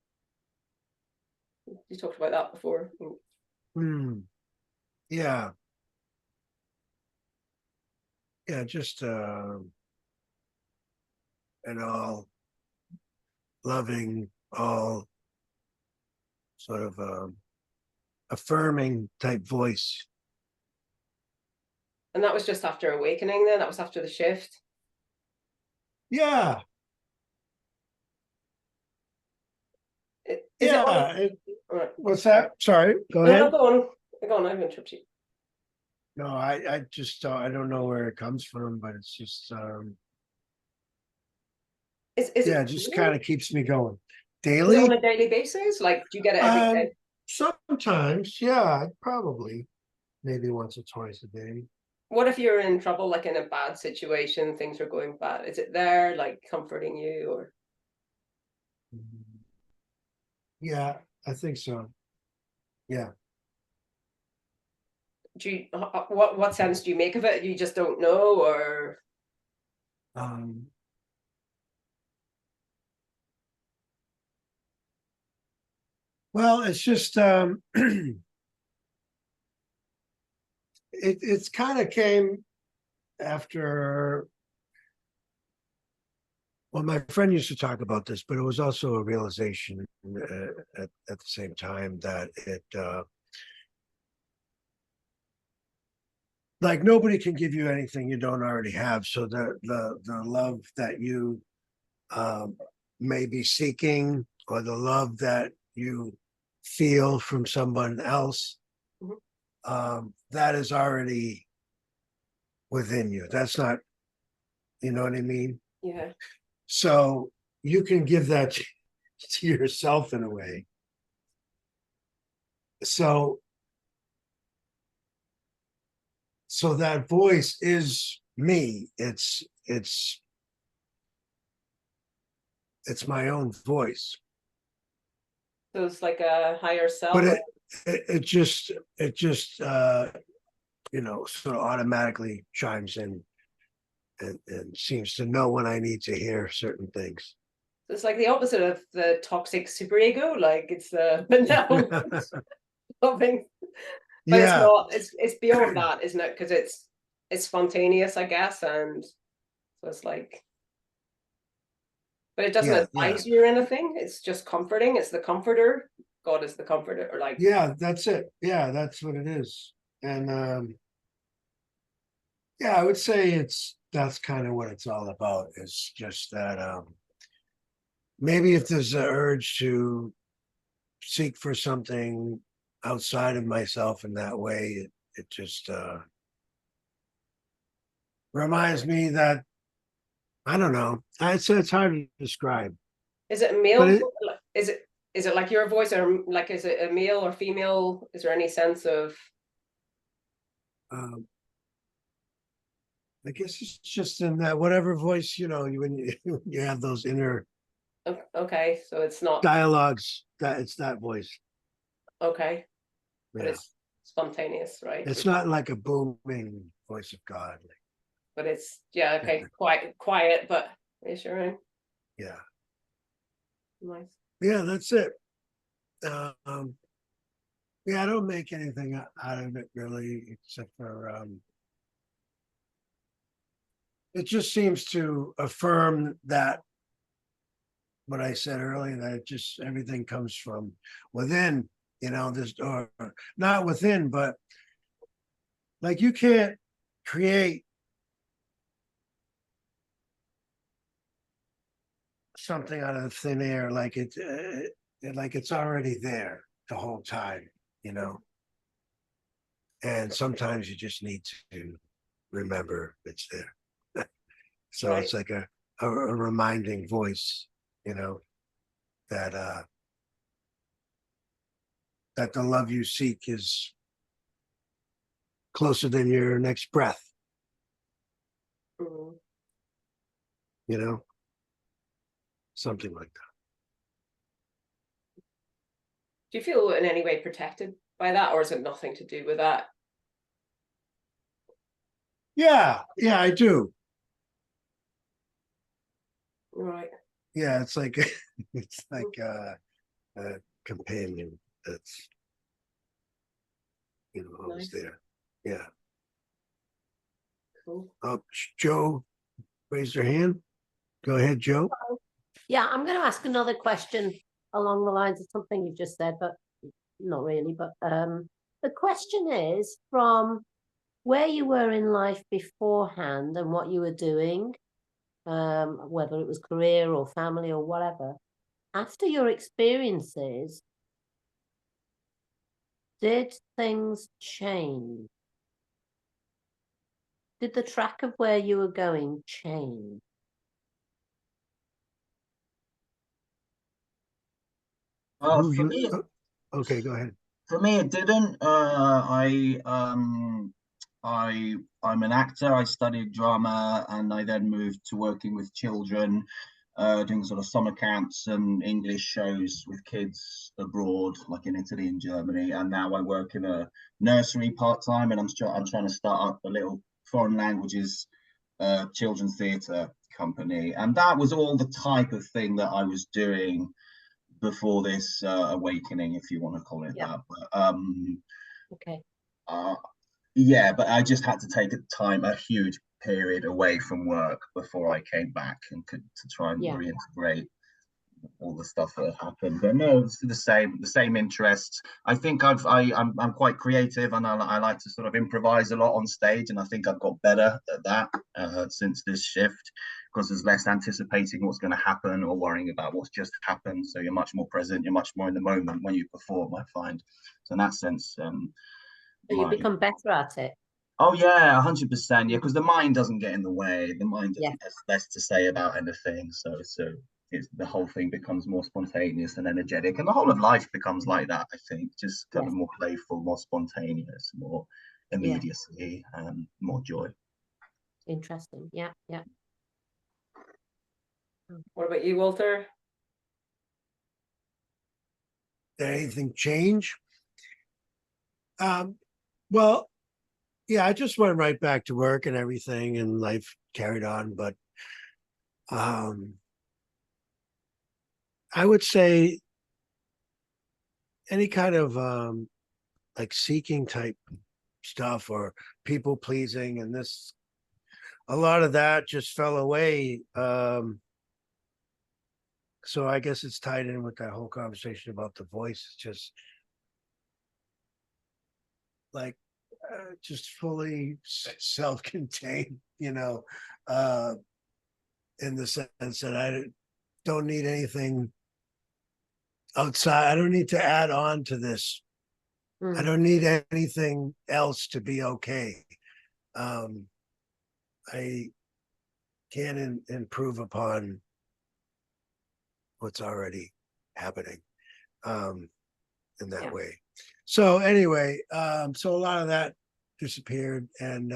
S3: You talked about that before.
S1: Yeah. Yeah, just an all loving, all sort of affirming type voice.
S3: And that was just after awakening then? That was after the shift?
S1: Yeah.
S3: Is
S1: Yeah.
S3: Right.
S1: What's that? Sorry, go
S3: No,
S1: ahead.
S3: no, go on. Go on, I've interrupted you.
S1: No, I just I don't know where it comes from, but it's just
S3: Is
S1: yeah,
S3: it
S1: it just kind of keeps me going.
S3: is it
S1: Daily?
S3: on a daily basis? Like, do you get it every day?
S1: Sometimes, yeah, probably maybe once or twice a day.
S3: What if you're in trouble, like in a bad situation, things are going bad? Is it there, like comforting you, or
S1: Yeah, I think so. Yeah.
S3: do you? What sense do you make of it? You just don't know, or
S1: Um, well, it's just it's kind of came after. Well, my friend used to talk about this, but it was also a realization at the same time that it like nobody can give you anything you don't already have. So the love that you may be seeking, or the love that you feel from someone else, that is already within you. That's not, you know what I mean?
S3: yeah,
S1: So you can give that to yourself in a way. So that voice is me. It's my own voice.
S3: so it's like a higher self.
S1: But it just you know, sort of automatically chimes in and seems to know when I need to hear certain things.
S3: It's like the opposite of the toxic superego. Like it's the loving, but it's
S1: Yeah,
S3: not. It's beyond that, isn't it? Because it's spontaneous, I guess, and so it's like, but it doesn't
S1: yeah,
S3: advise you or anything. It's just comforting. It's the comforter. God is the comforter, or like,
S1: yeah, that's it. Yeah, that's what it is. And yeah, I would say that's kind of what it's all about. It's just that maybe if there's an urge to seek for something outside of myself in that way, it just reminds me that I don't know. It's hard to describe,
S3: is it a
S1: but
S3: male? Is it like your voice, or like is it a male or female? Is there any sense of?
S1: um, I guess it's just in that whatever voice, you know, when you have those inner
S3: Okay, so it's not
S1: dialogues, that it's that voice.
S3: okay, but
S1: Yeah,
S3: it's spontaneous, right?
S1: it's not like a booming voice of God.
S3: But it's yeah, okay, quiet, but reassuring.
S1: Yeah,
S3: Nice.
S1: yeah, that's it. Yeah, I don't make anything out of it really, except for it just seems to affirm that what I said earlier, that it just everything comes from within, you know, this or not within, but like you can't create something out of thin air, like like it's already there the whole time, you know. And sometimes you just need to remember it's there. So
S3: Right.
S1: it's like a reminding voice, you know, that that the love you seek is closer than your next breath,
S3: Mhm.
S1: you know, something like that.
S3: Do you feel in any way protected by that, or is it nothing to do with that?
S1: Yeah, yeah, I do.
S3: Right.
S1: Yeah, it's like it's like a companion. that's, always
S3: Nice.
S1: there. Yeah.
S3: Cool.
S1: Joe raised her hand. Go ahead, Joe.
S4: Yeah, I'm going to ask another question along the lines of something you've just said, but not really. But the question is, from where you were in life beforehand and what you were doing, whether it was career or family or whatever, after your experiences, did things change? Did the track of where you were going change?
S2: For me,
S1: Okay, go ahead.
S2: For me, it didn't. I'm an actor. I studied drama, and I then moved to working with children, doing sort of summer camps and English shows with kids abroad, like in Italy and Germany. And now I work in a nursery part time, and I'm trying to start up a little foreign languages children's theatre company. And that was all the type of thing that I was doing before this awakening, if you want to call it that. But
S4: Okay.
S2: yeah, but I just had to take a huge period away from work before I came back and to try and reintegrate all the stuff that happened. But no, it's the same interests. I think I'm quite creative, and I like to sort of improvise a lot on stage, and I think I've got better at that since this shift, because there's less anticipating what's going to happen or worrying about what's just happened. So you're much more present, you're much more in the moment when you perform, I find. So in that sense,
S4: so you become better at it.
S2: Oh yeah, 100%. Yeah, because the mind doesn't get in the way. The mind has less to say about anything. So the whole thing becomes more spontaneous and energetic, and the whole of life becomes like that. I think just kind of more playful, more spontaneous, more immediacy, and more joy.
S4: Interesting. Yeah.
S3: What about you, Walter?
S1: Did anything change? Well, yeah, I just went right back to work and everything, and life carried on. But I would say any kind of like seeking type stuff or people pleasing, and a lot of that just fell away. So I guess it's tied in with that whole conversation about the voice. It's just like just fully self-contained, in the sense that I don't need anything outside. I don't need to add on to this. I don't need anything else to be okay. I can improve upon what's already happening in that way. So anyway, so a lot of that disappeared, and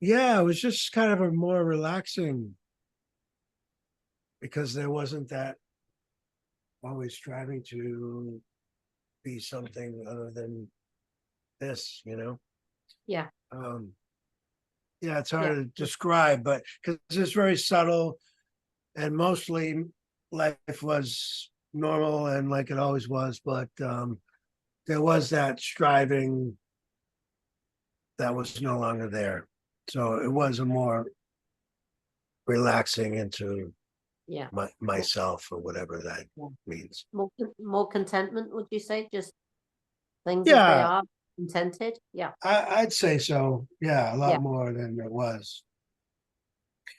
S1: it was just kind of a more relaxing, because there wasn't that always striving to be something other than this,
S4: Yeah.
S1: It's hard to describe, but because it's very subtle, and mostly life was normal and like it always was, but there was that striving that was no longer there. So it was a more relaxing into myself, or whatever that means.
S4: More contentment, would you say? Just things as they are, contented? Yeah.
S1: I'd say so. Yeah, a lot more than it was.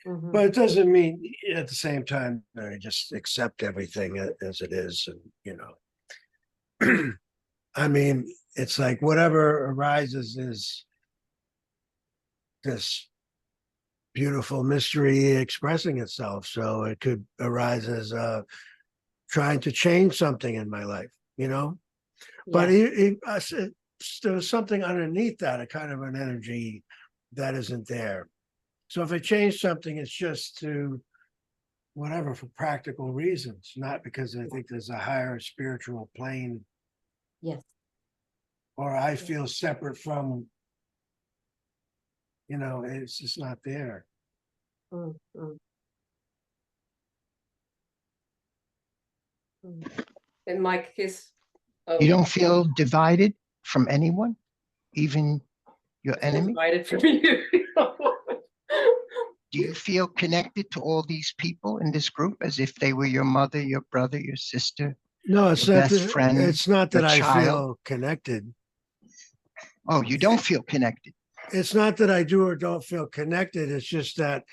S4: Mm-hmm.
S1: But it doesn't mean at the same time I just accept everything as it is, and I mean, it's like whatever arises is this beautiful mystery expressing itself. So it could arise as trying to change something in my life, but there's something underneath that, a kind of an energy that isn't there. So if I change something, it's just to whatever, for practical reasons, not because I think there's a higher spiritual plane.
S4: Yes.
S1: Or I feel separate from, it's just not there.
S3: in my case. Oh,
S5: You don't feel divided from anyone, even your enemy?
S3: divided from you.
S5: Do you feel connected to all these people in this group as if they were your mother, your brother, your sister?
S1: No, it's
S5: Your
S1: not.
S5: best friend,
S1: It's not that
S5: your
S1: I
S5: child?
S1: feel connected.
S5: Oh, you don't feel connected.
S1: It's not that I do or don't feel connected. It's just that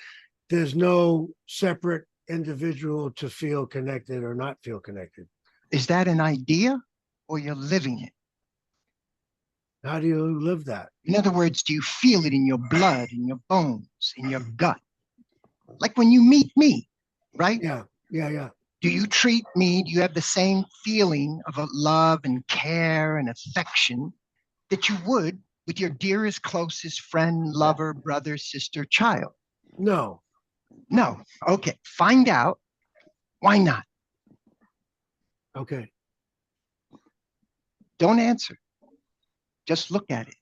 S1: there's no separate individual to feel connected or not feel connected.
S5: Is that an idea or you're living it?
S1: How do you live that?
S5: In other words, do you feel it in your blood, in your bones, in your gut? Like when you meet me, right?
S1: Yeah, yeah, yeah.
S5: Do you treat me, do you have the same feeling of a love and care and affection that you would with your dearest, closest friend, lover, brother, sister, child?
S1: No.
S5: No. Okay. Find out. Why not?
S1: Okay.
S5: Don't answer. Just look at it.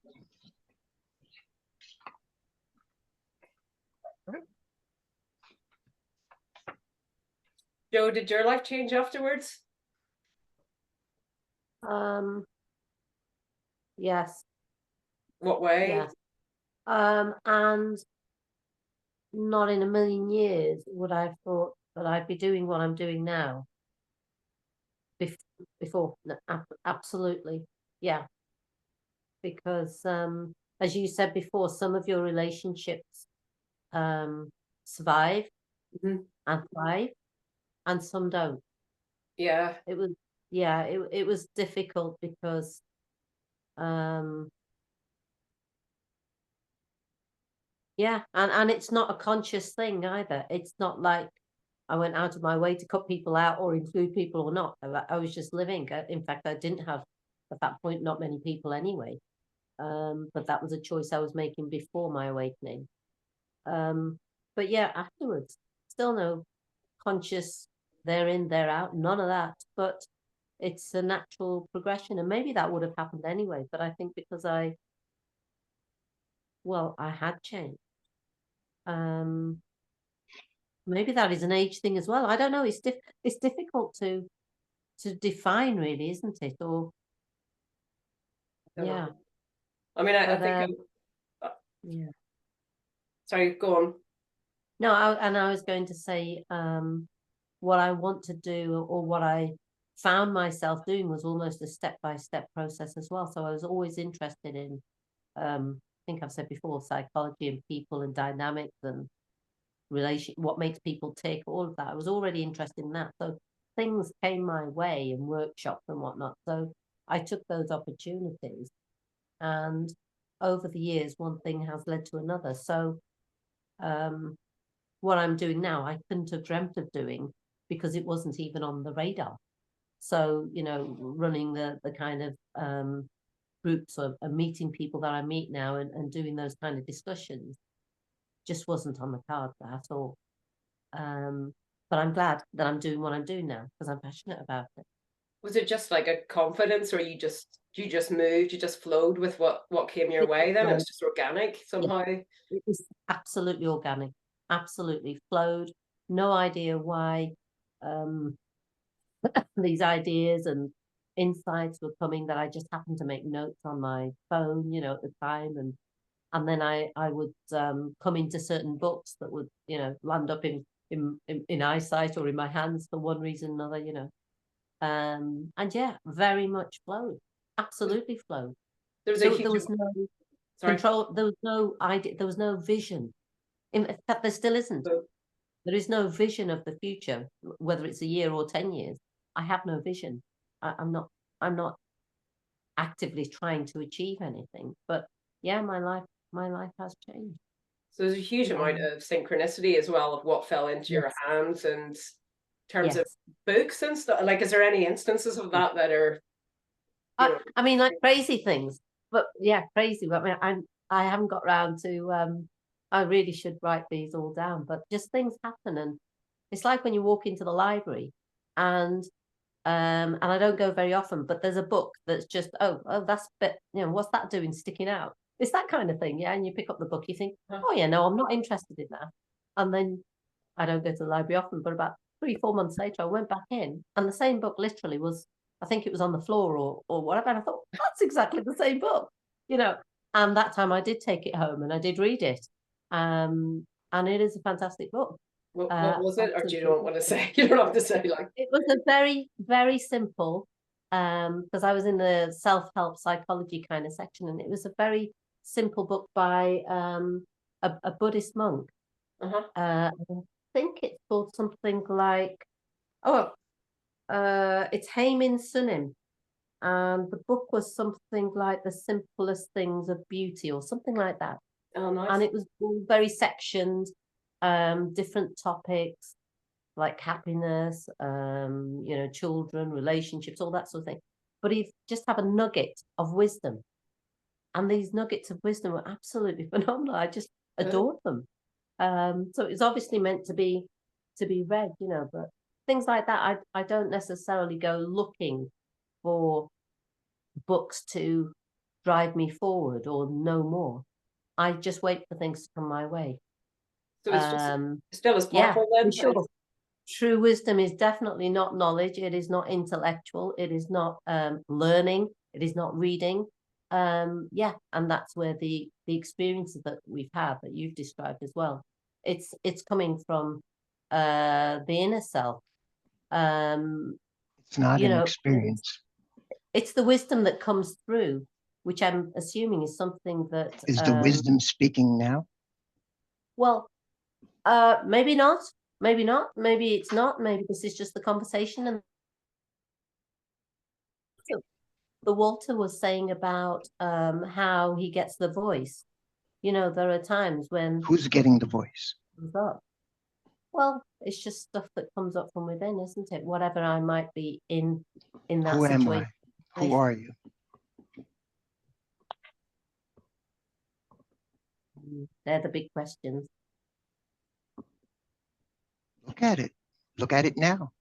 S3: Joe, did your life change afterwards?
S4: Yes,
S3: What way?
S4: yes. And not in a million years would I have thought that I'd be doing what I'm doing now. Before, no, absolutely, yeah. Because as you said before, some of your relationships survive
S3: Mhm.
S4: and thrive, and some don't.
S3: Yeah.
S4: It was, yeah, it was difficult because yeah, and it's not a conscious thing either. It's not like I went out of my way to cut people out or include people or not. I was just living. In fact, I didn't have at that point not many people anyway. But that was a choice I was making before my awakening. But yeah, afterwards, still no conscious they're in, they're out, none of that. But it's a natural progression, and maybe that would have happened anyway. But I think because I had changed. Maybe that is an age thing as well. I don't know. It's difficult to define, really, isn't it? Or yeah.
S3: I mean, I think.
S4: Yeah.
S3: Sorry, go on.
S4: No, I was going to say, what I want to do, or what I found myself doing, was almost a step-by-step process as well. So I was always interested in, I think I've said before, psychology and people and dynamics and what makes people tick, all of that. I was already interested in that. So things came my way in workshops and whatnot. So I took those opportunities, and over the years, one thing has led to another. So what I'm doing now, I couldn't have dreamt of doing because it wasn't even on the radar. So, running the kind of groups of meeting people that I meet now and doing those kind of discussions just wasn't on the cards at all. But I'm glad that I'm doing what I'm doing now because I'm passionate about it.
S3: Was it just like a confidence, or you just moved, you just flowed with what came your way? Then it was just organic somehow.
S4: Yeah. It was absolutely organic, absolutely flowed. No idea why these ideas and insights were coming, that I just happened to make notes on my phone, at the time, and then I would come into certain books that would land up in eyesight or in my hands for one reason or another, and yeah, very much flowed, absolutely flowed.
S3: There was
S4: no control, there was no idea, there was no vision. In fact, there still isn't. There is no vision of the future, whether it's a year or 10 years. I have no vision. I'm not actively trying to achieve anything, but yeah, my life has changed.
S3: So there's a huge amount of synchronicity as well of what fell into your hands, and in terms of books and stuff. Like, is there any instances of that are?
S4: I mean, like crazy things, but yeah, crazy. But I mean, I haven't got round to. I really should write these all down, but just things happen, and it's like when you walk into the library, and I don't go very often, but there's a book that's just that's a bit, what's that doing sticking out? It's that kind of thing, yeah. And you pick up the book, you think, oh yeah, no, I'm not interested in that, and then I don't go to the library often, but about 3-4 months later, I went back in, and the same book literally was I think it was on the floor or whatever. And I thought, that's exactly the same book, you know. And that time I did take it home and I did read it. And it is a fantastic book.
S3: What was it? Or do you don't want to say? You don't have to say like.
S4: It was a very, very simple, because I was in the self-help psychology kind of section, and it was a very simple book by a Buddhist monk. I think it's called something like, it's Haemin Sunim, and the book was something like The Simplest Things of Beauty or something like that.
S3: Oh, nice.
S4: And it was all very sectioned, different topics like happiness, you know, children, relationships, all that sort of thing. But he just have a nugget of wisdom, and these nuggets of wisdom were absolutely phenomenal. I just adored them. So it's obviously meant to be read, you know. But things like that, I don't necessarily go looking for books to drive me forward or know more. I just wait for things to come my way.
S3: So it's just still as powerful then?
S4: Sure. True wisdom is definitely not knowledge. It is not intellectual. It is not learning. It is not reading. And that's where the experiences that we've had, that you've described as well, it's coming from the inner self.
S5: It's not an experience.
S4: It's the wisdom that comes through, which I'm assuming is something that
S5: is the wisdom speaking now.
S4: Well, maybe not. Maybe not. Maybe it's not. Maybe this is just the conversation. And the Walter was saying about how he gets the voice. You know, there are times when
S5: who's getting the voice?
S4: Comes up. Well, it's just stuff that comes up from within, isn't it? Whatever I might be in that
S5: Who
S4: situation.
S5: am I? Who are you?
S4: They're the big questions.
S5: Look at it. Look at it now.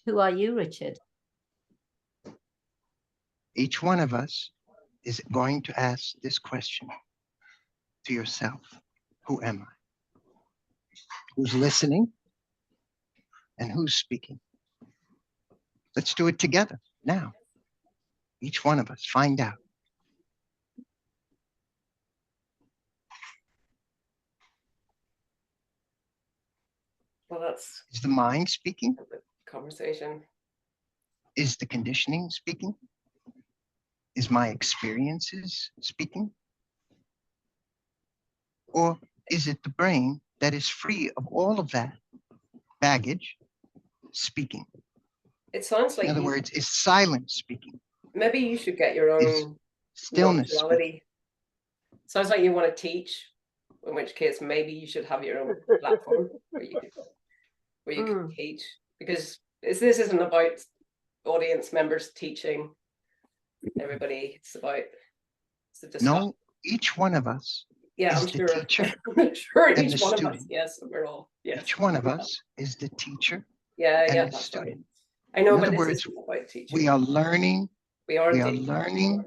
S4: Who are you, Richard?
S5: Each one of us is going to ask this question to yourself. Who am I? Who's listening? And who's speaking? Let's do it together now. Each one of us, find out.
S3: Well, that's
S5: Is the mind speaking?
S3: conversation.
S5: Is the conditioning speaking? Is my experiences speaking? Or is it the brain that is free of all of that baggage speaking?
S3: It sounds like,
S5: in other words, is silence speaking?
S3: Maybe you should get your own
S5: stillness
S3: non-duality. Sounds like you want to teach, in which case maybe you should have your own platform where you can teach, because this isn't about audience members teaching everybody. It's about
S5: no, each one of us
S3: is
S5: I'm
S3: the
S5: sure.
S3: teacher. I'm sure
S5: and
S3: each
S5: the
S3: one
S5: student.
S3: of us, yes, we're all, yes.
S5: Each one of us is the teacher
S3: and
S5: the
S3: that's
S5: student.
S3: right. I know,
S5: in
S3: but
S5: other
S3: this
S5: words,
S3: isn't about teaching.
S5: we are learning.
S3: We are
S5: learning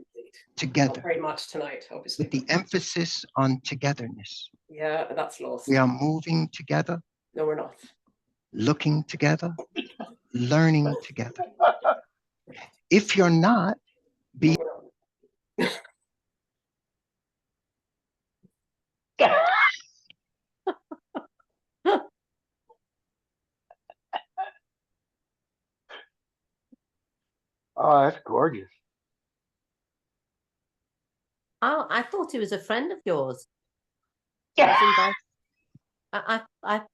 S5: together.
S3: Not very much tonight, obviously.
S5: With the emphasis on togetherness.
S3: Yeah, that's lost.
S5: We are moving together.
S3: No, we're not.
S5: Looking together. Learning together. If you're not, be.
S6: Oh, that's gorgeous.
S4: Oh, I thought he was a friend of yours.
S6: Yeah.
S4: Oh,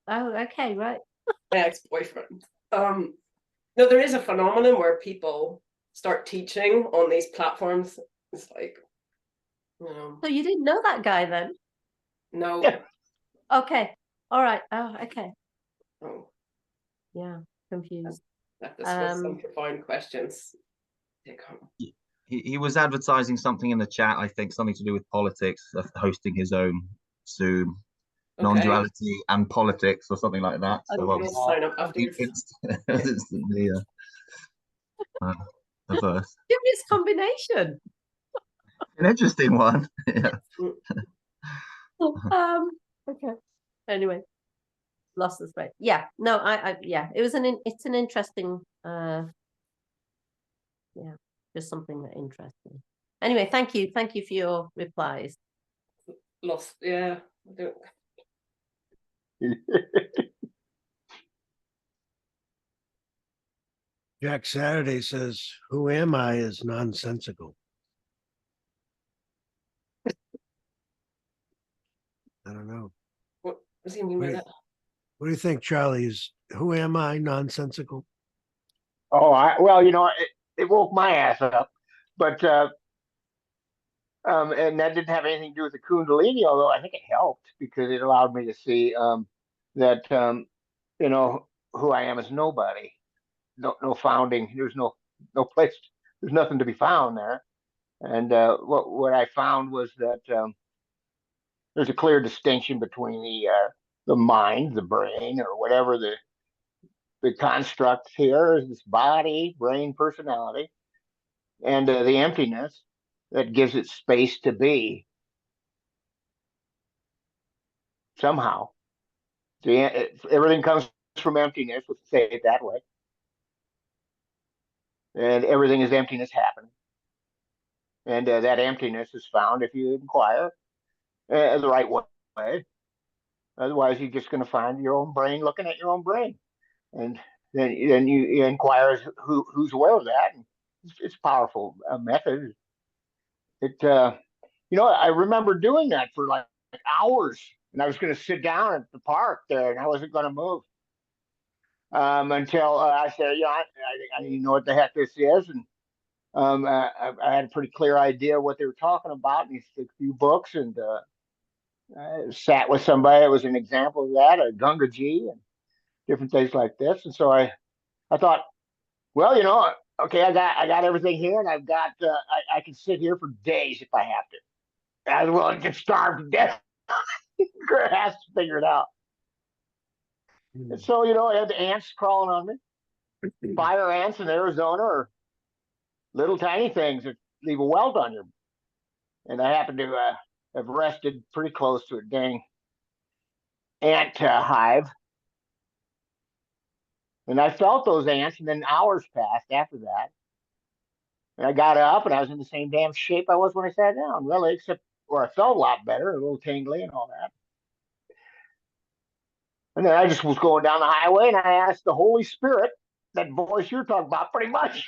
S4: okay, right.
S3: My ex-boyfriend. No, there is a phenomenon where people start teaching on these platforms. It's like, you know.
S4: So you didn't know that guy then?
S3: No.
S6: Yeah.
S4: Okay. All right. Oh, okay.
S3: Oh.
S4: Yeah, confused.
S3: This was some profound questions.
S2: He was advertising something in the chat, I think something to do with politics, hosting his own Zoom, non-duality and politics or something like that. So
S3: we'll sign up afterwards.
S2: Instantly averse.
S4: Curious combination.
S2: An interesting one. Yeah.
S4: Okay. Anyway. lost the thread. Yeah, no, yeah, it's an interesting, yeah, just something that interests me. Anyway, thank you for your replies.
S3: Lost, yeah. I don't...
S1: Jack Saturday says, "Who am I is nonsensical." I don't know.
S3: What does he mean by that?
S1: What do you think, Charlie? Is "Who am I" nonsensical?
S6: Oh, well, it woke my ass up, but and that didn't have anything to do with the Kundalini, although I think it helped because it allowed me to see that you know who I am is nobody, no founding. There's no place. There's nothing to be found there. And what I found was that there's a clear distinction between the mind, the brain, or whatever the construct here is, this body, brain, personality, and the emptiness that gives it space to be somehow. Everything comes from emptiness, let's say it that way. And everything is emptiness happening. And that emptiness is found if you inquire the right way. Otherwise, you're just going to find your own brain looking at your own brain. And then you inquire who's aware of that. And it's a powerful method. I remember doing that for like hours. And I was going to sit down at the park there and I wasn't going to move. Until I said, I didn't know what the heck this is. And I had a pretty clear idea what they were talking about. And a few books and I sat with somebody that was an example of that, a Gungaji and different things like this. And so I thought, well, okay, I got everything here and I've got, I can sit here for days if I have to. As well as get starved to death. Has to figure it out. And so, I had the ants crawling on me. Fire ants in Arizona are little tiny things that leave a welt on you. And I happened to have rested pretty close to a dang ant hive. And I felt those ants, and then hours passed after that. And I got up, and I was in the same damn shape I was when I sat down, really, except where I felt a lot better, a little tingly and all that. And then I just was going down the highway, and I asked the Holy Spirit, that voice you're talking about, pretty much,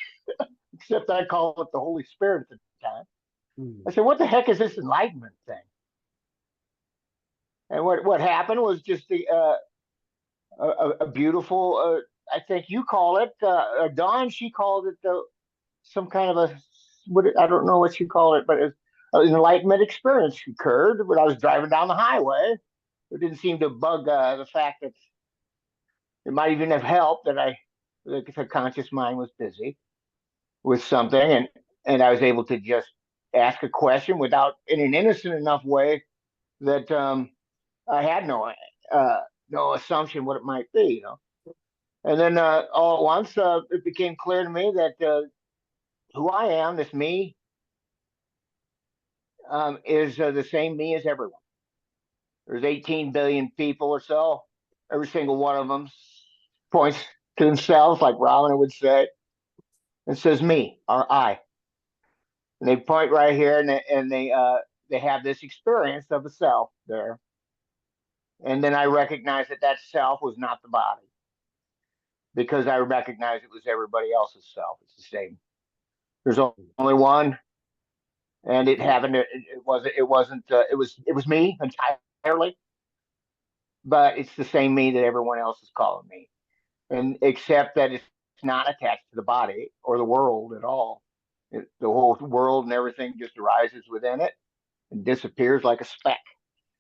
S6: except I call it the Holy Spirit at the time. I said, what the heck is this enlightenment thing? And what happened was just a beautiful, I think you call it, Dawn, she called it some kind of I don't know what you call it, but an enlightenment experience occurred when I was driving down the highway. It didn't seem to bug the fact that it might even have helped that the conscious mind was busy with something, and I was able to just ask a question in an innocent enough way that I had no assumption what it might be, And then all at once, it became clear to me that who I am, this me, is the same me as everyone. There's 18 billion people or so. Every single one of them points to themselves, like Robin would say, and says me or I. And they point right here, and they have this experience of a self there. And then I recognize that self was not the body, because I recognize it was everybody else's self. It's the same. There's only one, and it happened. It was me entirely, but it's the same me that everyone else is calling me, and except that it's not attached to the body or the world at all. The whole world and everything just arises within it and disappears like a speck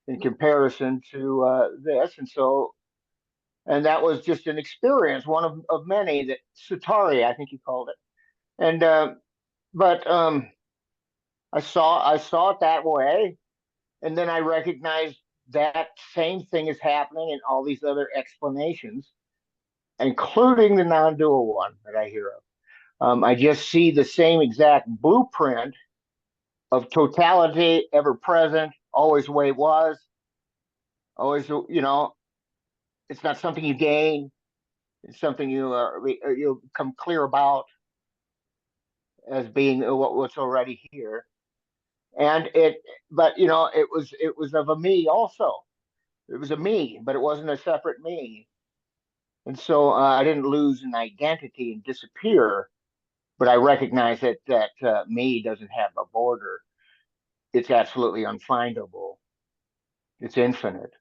S6: in comparison to this. And that was just an experience, one of many that Sutari, I think he called it. And but I saw it that way, and then I recognized that same thing is happening in all these other explanations, including the non-dual one that I hear of. I just see the same exact blueprint of totality, ever present, always the way it was, always, it's not something you gain. It's something you come clear about as being what's already here. And but it was of a me also. It was a me, but it wasn't a separate me. And so I didn't lose an identity and disappear, but I recognize that me doesn't have a border. It's absolutely unfindable. It's infinite,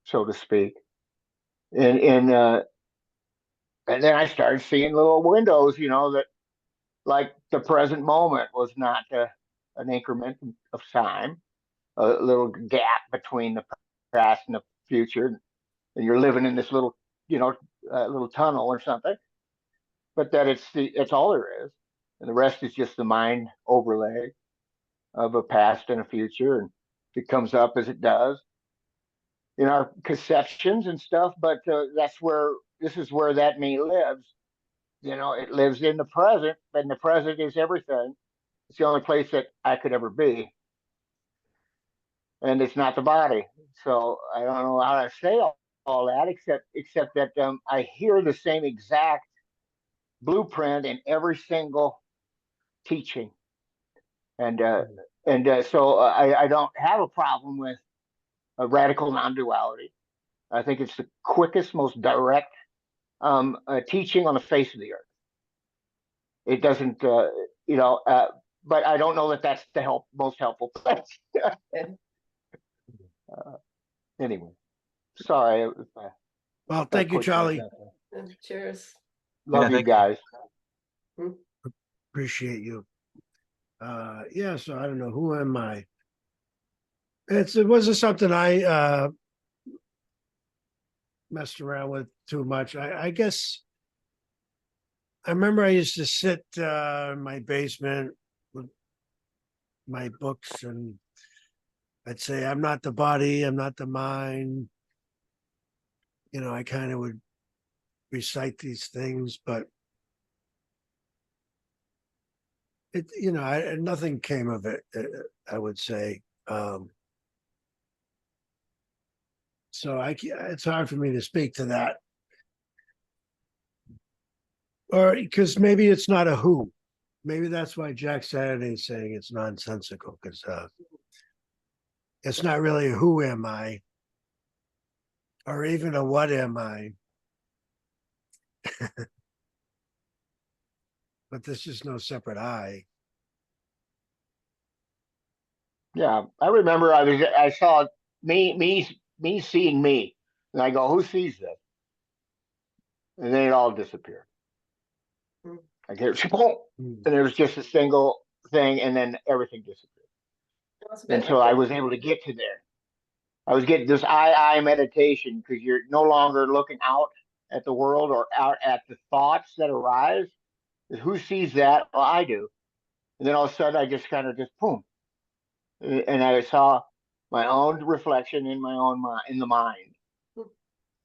S6: so to speak. And and then I started seeing little windows, that like the present moment was not an increment of time, a little gap between the past and the future, and you're living in this little, little tunnel or something. But that it's all there is, and the rest is just the mind overlay of a past and a future, and it comes up as it does in our conceptions and stuff. But this is where that me lives. It lives in the present, and the present is everything. It's the only place that I could ever be, and it's not the body. So I don't know how to say all that, except that I hear the same exact blueprint in every single teaching, and so I don't have a problem with a radical non-duality. I think it's the quickest, most direct teaching on the face of the earth. It doesn't, but I don't know that that's the most helpful place. Anyway, sorry.
S1: Well, thank you, Charlie.
S3: Cheers.
S6: Love you guys.
S1: Appreciate you. Yeah, so I don't know, who am I? It wasn't something I messed around with too much. I guess I remember I used to sit in my basement with my books, and I'd say, I'm not the body, I'm not the mind. I kind of would recite these things, but nothing came of it, I would say. So it's hard for me to speak to that. Or because maybe it's not a who. Maybe that's why Jack Saturday is saying it's nonsensical, because it's not really a who am I, or even a what am I. But there's just no separate I.
S6: Yeah, I remember I saw me seeing me, and I go, who sees this? And then it all disappeared. I get and there was just a single thing, and then everything disappeared. And so I was able to get to there. I was getting this I meditation, because you're no longer looking out at the world or out at the thoughts that arise. Who sees that? Well, I do. And then all of a sudden, I just kind of boom, and I saw my own reflection in my own mind, in the mind.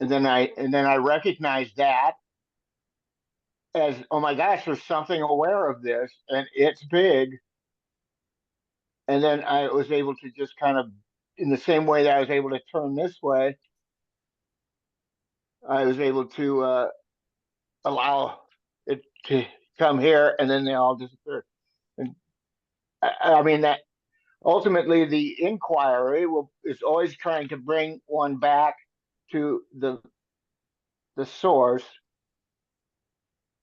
S6: And then I recognized that as, oh my gosh, there's something aware of this, and it's big. And then I was able to just kind of, in the same way that I was able to turn this way, I was able to allow it to come here, and then they all disappeared. And I mean, that ultimately the inquiry is always trying to bring one back to the source,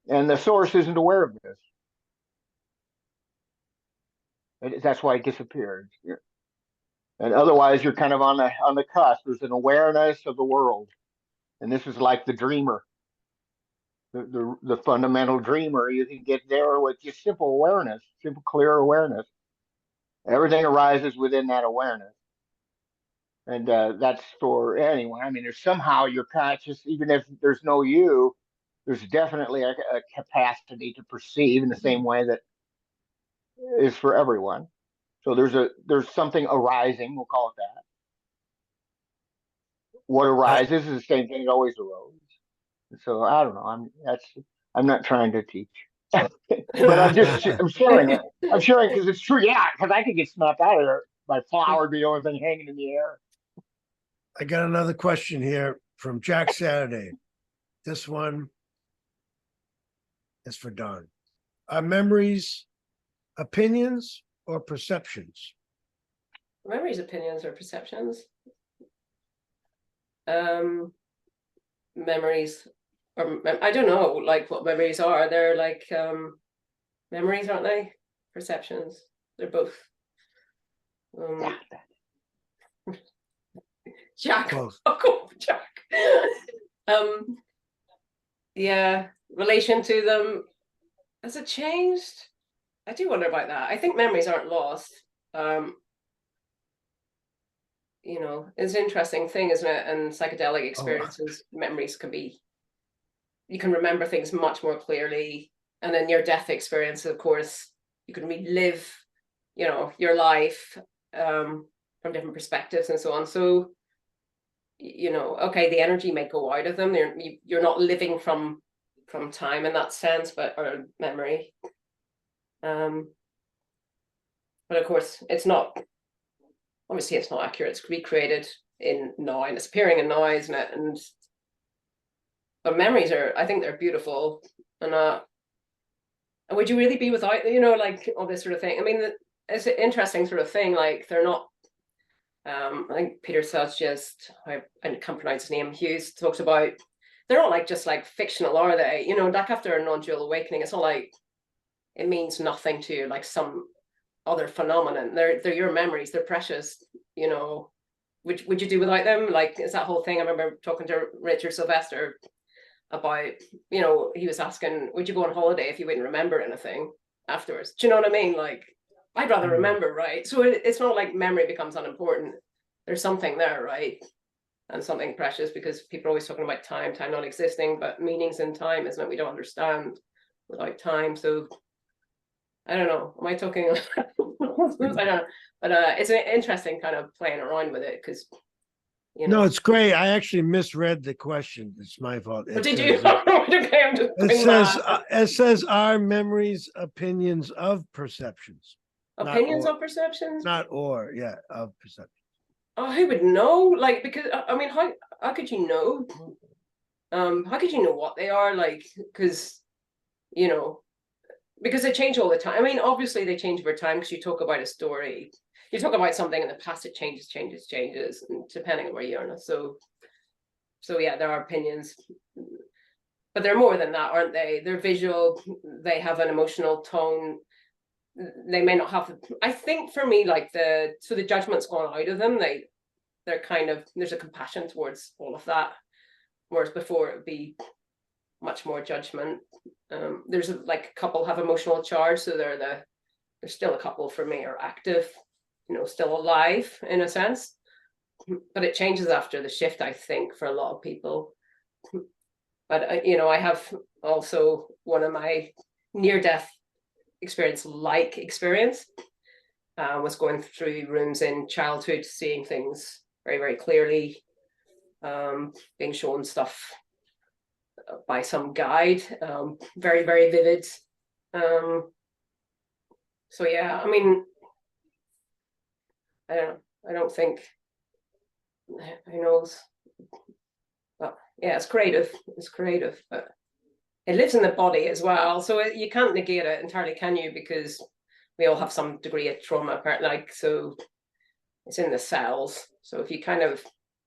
S6: and the source isn't aware of this. And that's why it disappeared. And otherwise, you're kind of on the cusp. There's an awareness of the world, and this is like the dreamer, the fundamental dreamer. You can get there with just simple awareness, simple, clear awareness. Everything arises within that awareness, and that's for anyone. I mean, there's somehow you're conscious, even if there's no you. There's definitely a capacity to perceive in the same way that is for everyone. So there's something arising. We'll call it that. What arises is the same thing that always arose. So I don't know. I'm not trying to teach, but I'm sharing it. I'm sharing because it's true. Yeah, because I could get snuck out of there. My flower would be the only thing hanging in the air.
S1: I got another question here. from Jack Saturday. This one is for Don. Are memories opinions or perceptions?
S3: Memories, opinions, or perceptions? Memories, or I don't know, like what memories are. They're like memories, aren't they? Perceptions. They're both. Jack.
S1: Both.
S3: Oh, cool, Jack. Yeah, relation to them, has it changed? I do wonder about that. I think memories aren't lost. You know, it's an interesting thing, isn't it? And psychedelic experiences, memories can be, you can remember things much more clearly. And then your death experience, of course, you can relive, you know, your life from different perspectives and so on. So, you know, okay, the energy may go out of them. You're not living from time in that sense, or memory. But of course, it's not. Obviously, it's not accurate. It's recreated in now, and it's appearing in now, isn't it? But memories are, I think, they're beautiful. And would you really be without, you know, like all this sort of thing? I mean, it's an interesting sort of thing. Like they're not. I think Peter Saljest, I can't pronounce his name, Hughes, talks about they're not like just like fictional, are they? You know, like after a non-dual awakening, it's not like it means nothing to you, like some other phenomenon. They're your memories, they're precious, you know. Would you do without them? Like, it's that whole thing. I remember talking to Richard Sylvester about, you know, he was asking, would you go on holiday if you wouldn't remember anything afterwards? Do you know what I mean? Like, I'd rather remember, right? So it's not like memory becomes unimportant. There's something there, right? And something precious, because people are always talking about time not existing, but meanings in time, isn't it? We don't understand without time. So I don't know. Am I talking? I don't know. But it's an interesting kind of playing around with it, because you know.
S1: No, it's great. I actually misread the question. It's my fault.
S3: What did you? Okay, I'm just
S1: it says our memories, opinions of perceptions.
S3: Opinions of perceptions?
S1: Not or, yeah, of perceptions.
S3: Oh, who would know? Like, because I mean, how could you know? How could you know what they are? Like, because you know, because they change all the time. I mean, obviously they change over time, because you talk about a story, you talk about something in the past, it changes, and depending on where you are. So yeah, there are opinions, but they're more than that, aren't they? They're visual, they have an emotional tone. They may not have, I think for me, like the judgment's gone out of them. They're kind of, there's a compassion towards all of that. Whereas before it would be much more judgment. There's like a couple have emotional charge, so they're still a couple for me are active, you know, still alive in a sense. But it changes after the shift, I think, for a lot of people. But you know, I have also one of my near-death experience was going through rooms in childhood, seeing things very, very clearly, being shown stuff by some guide, very, very vivid. So yeah, I mean, I don't think, who knows, but yeah, it's creative, but it lives in the body as well, so you can't negate it entirely, can you? Because we all have some degree of trauma, like, so it's in the cells. So if you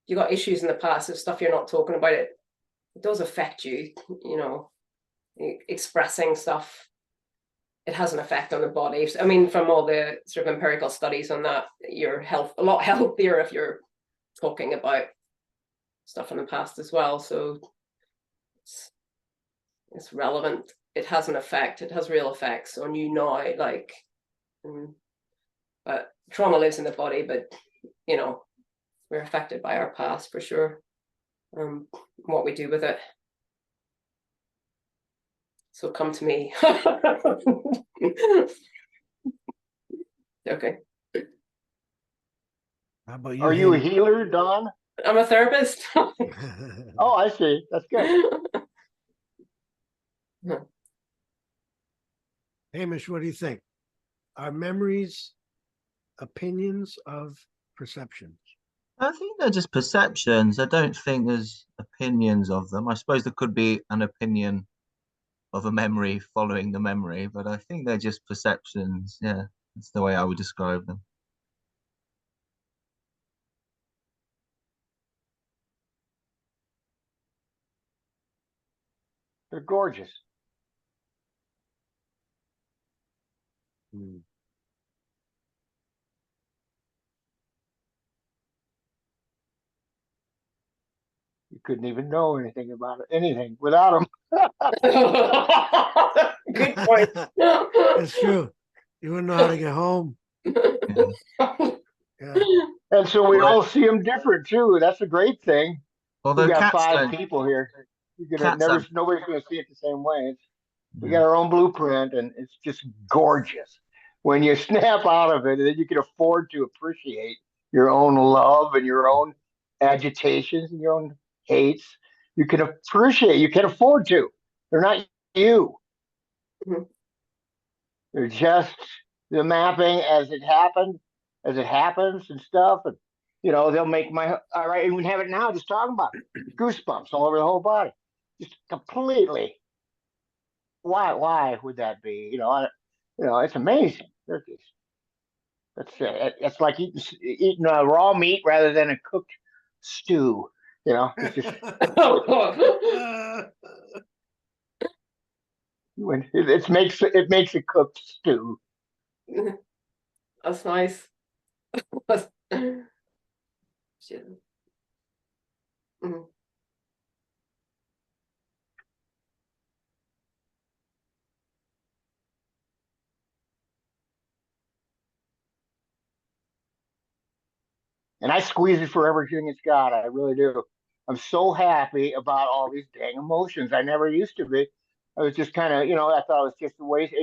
S3: you got issues in the past, of stuff you're not talking about, it does affect you, you know. Expressing stuff, it has an effect on the body. I mean, from all the sort of empirical studies on that, you're a lot healthier if you're talking about stuff from the past as well. So it's relevant. It has an effect. It has real effects on you now. Like, but trauma lives in the body. But you know, we're affected by our past for sure. What we do with it. So come to me. Okay.
S1: How about you?
S6: Are you a healer, Don?
S3: I'm a therapist.
S6: Oh, I see. That's good.
S1: Hamish, what do you think? Are memories opinions of perceptions?
S2: I think they're just perceptions. I don't think there's opinions of them. I suppose there could be an opinion of a memory following the memory, but I think they're just perceptions. Yeah, that's the way I would describe them.
S6: They're gorgeous.
S1: Mm.
S6: You couldn't even know anything about it, anything without them.
S3: Good point.
S1: It's true. You wouldn't know how to get home.
S2: Yeah.
S1: Yeah.
S6: And so we all see them different too. That's a great thing. We
S2: Although
S6: got
S2: cats
S6: 5
S2: don't,
S6: people here. You're gonna
S2: cats have,
S6: nobody's gonna see it the same way. We
S2: yeah.
S6: got our own blueprint, and it's just gorgeous. When you snap out of it, and then you can afford to appreciate your own love and your own agitations and your own hates. You can appreciate. You can afford to. They're not you.
S3: Mhm.
S6: They're just the mapping as it happened, as it happens and stuff. And they'll make my all right. Even have it now. Just talking about it. Goosebumps all over the whole body. Just completely. Why would that be? It's amazing. It's like eating raw meat rather than a cooked stew. It's just when it makes a cooked stew.
S3: That's nice. Shit. Mhm.
S6: And I squeeze it for everything it's got. I really do. I'm so happy about all these dang emotions. I never used to be. I was just kind of, I thought it was just a waste.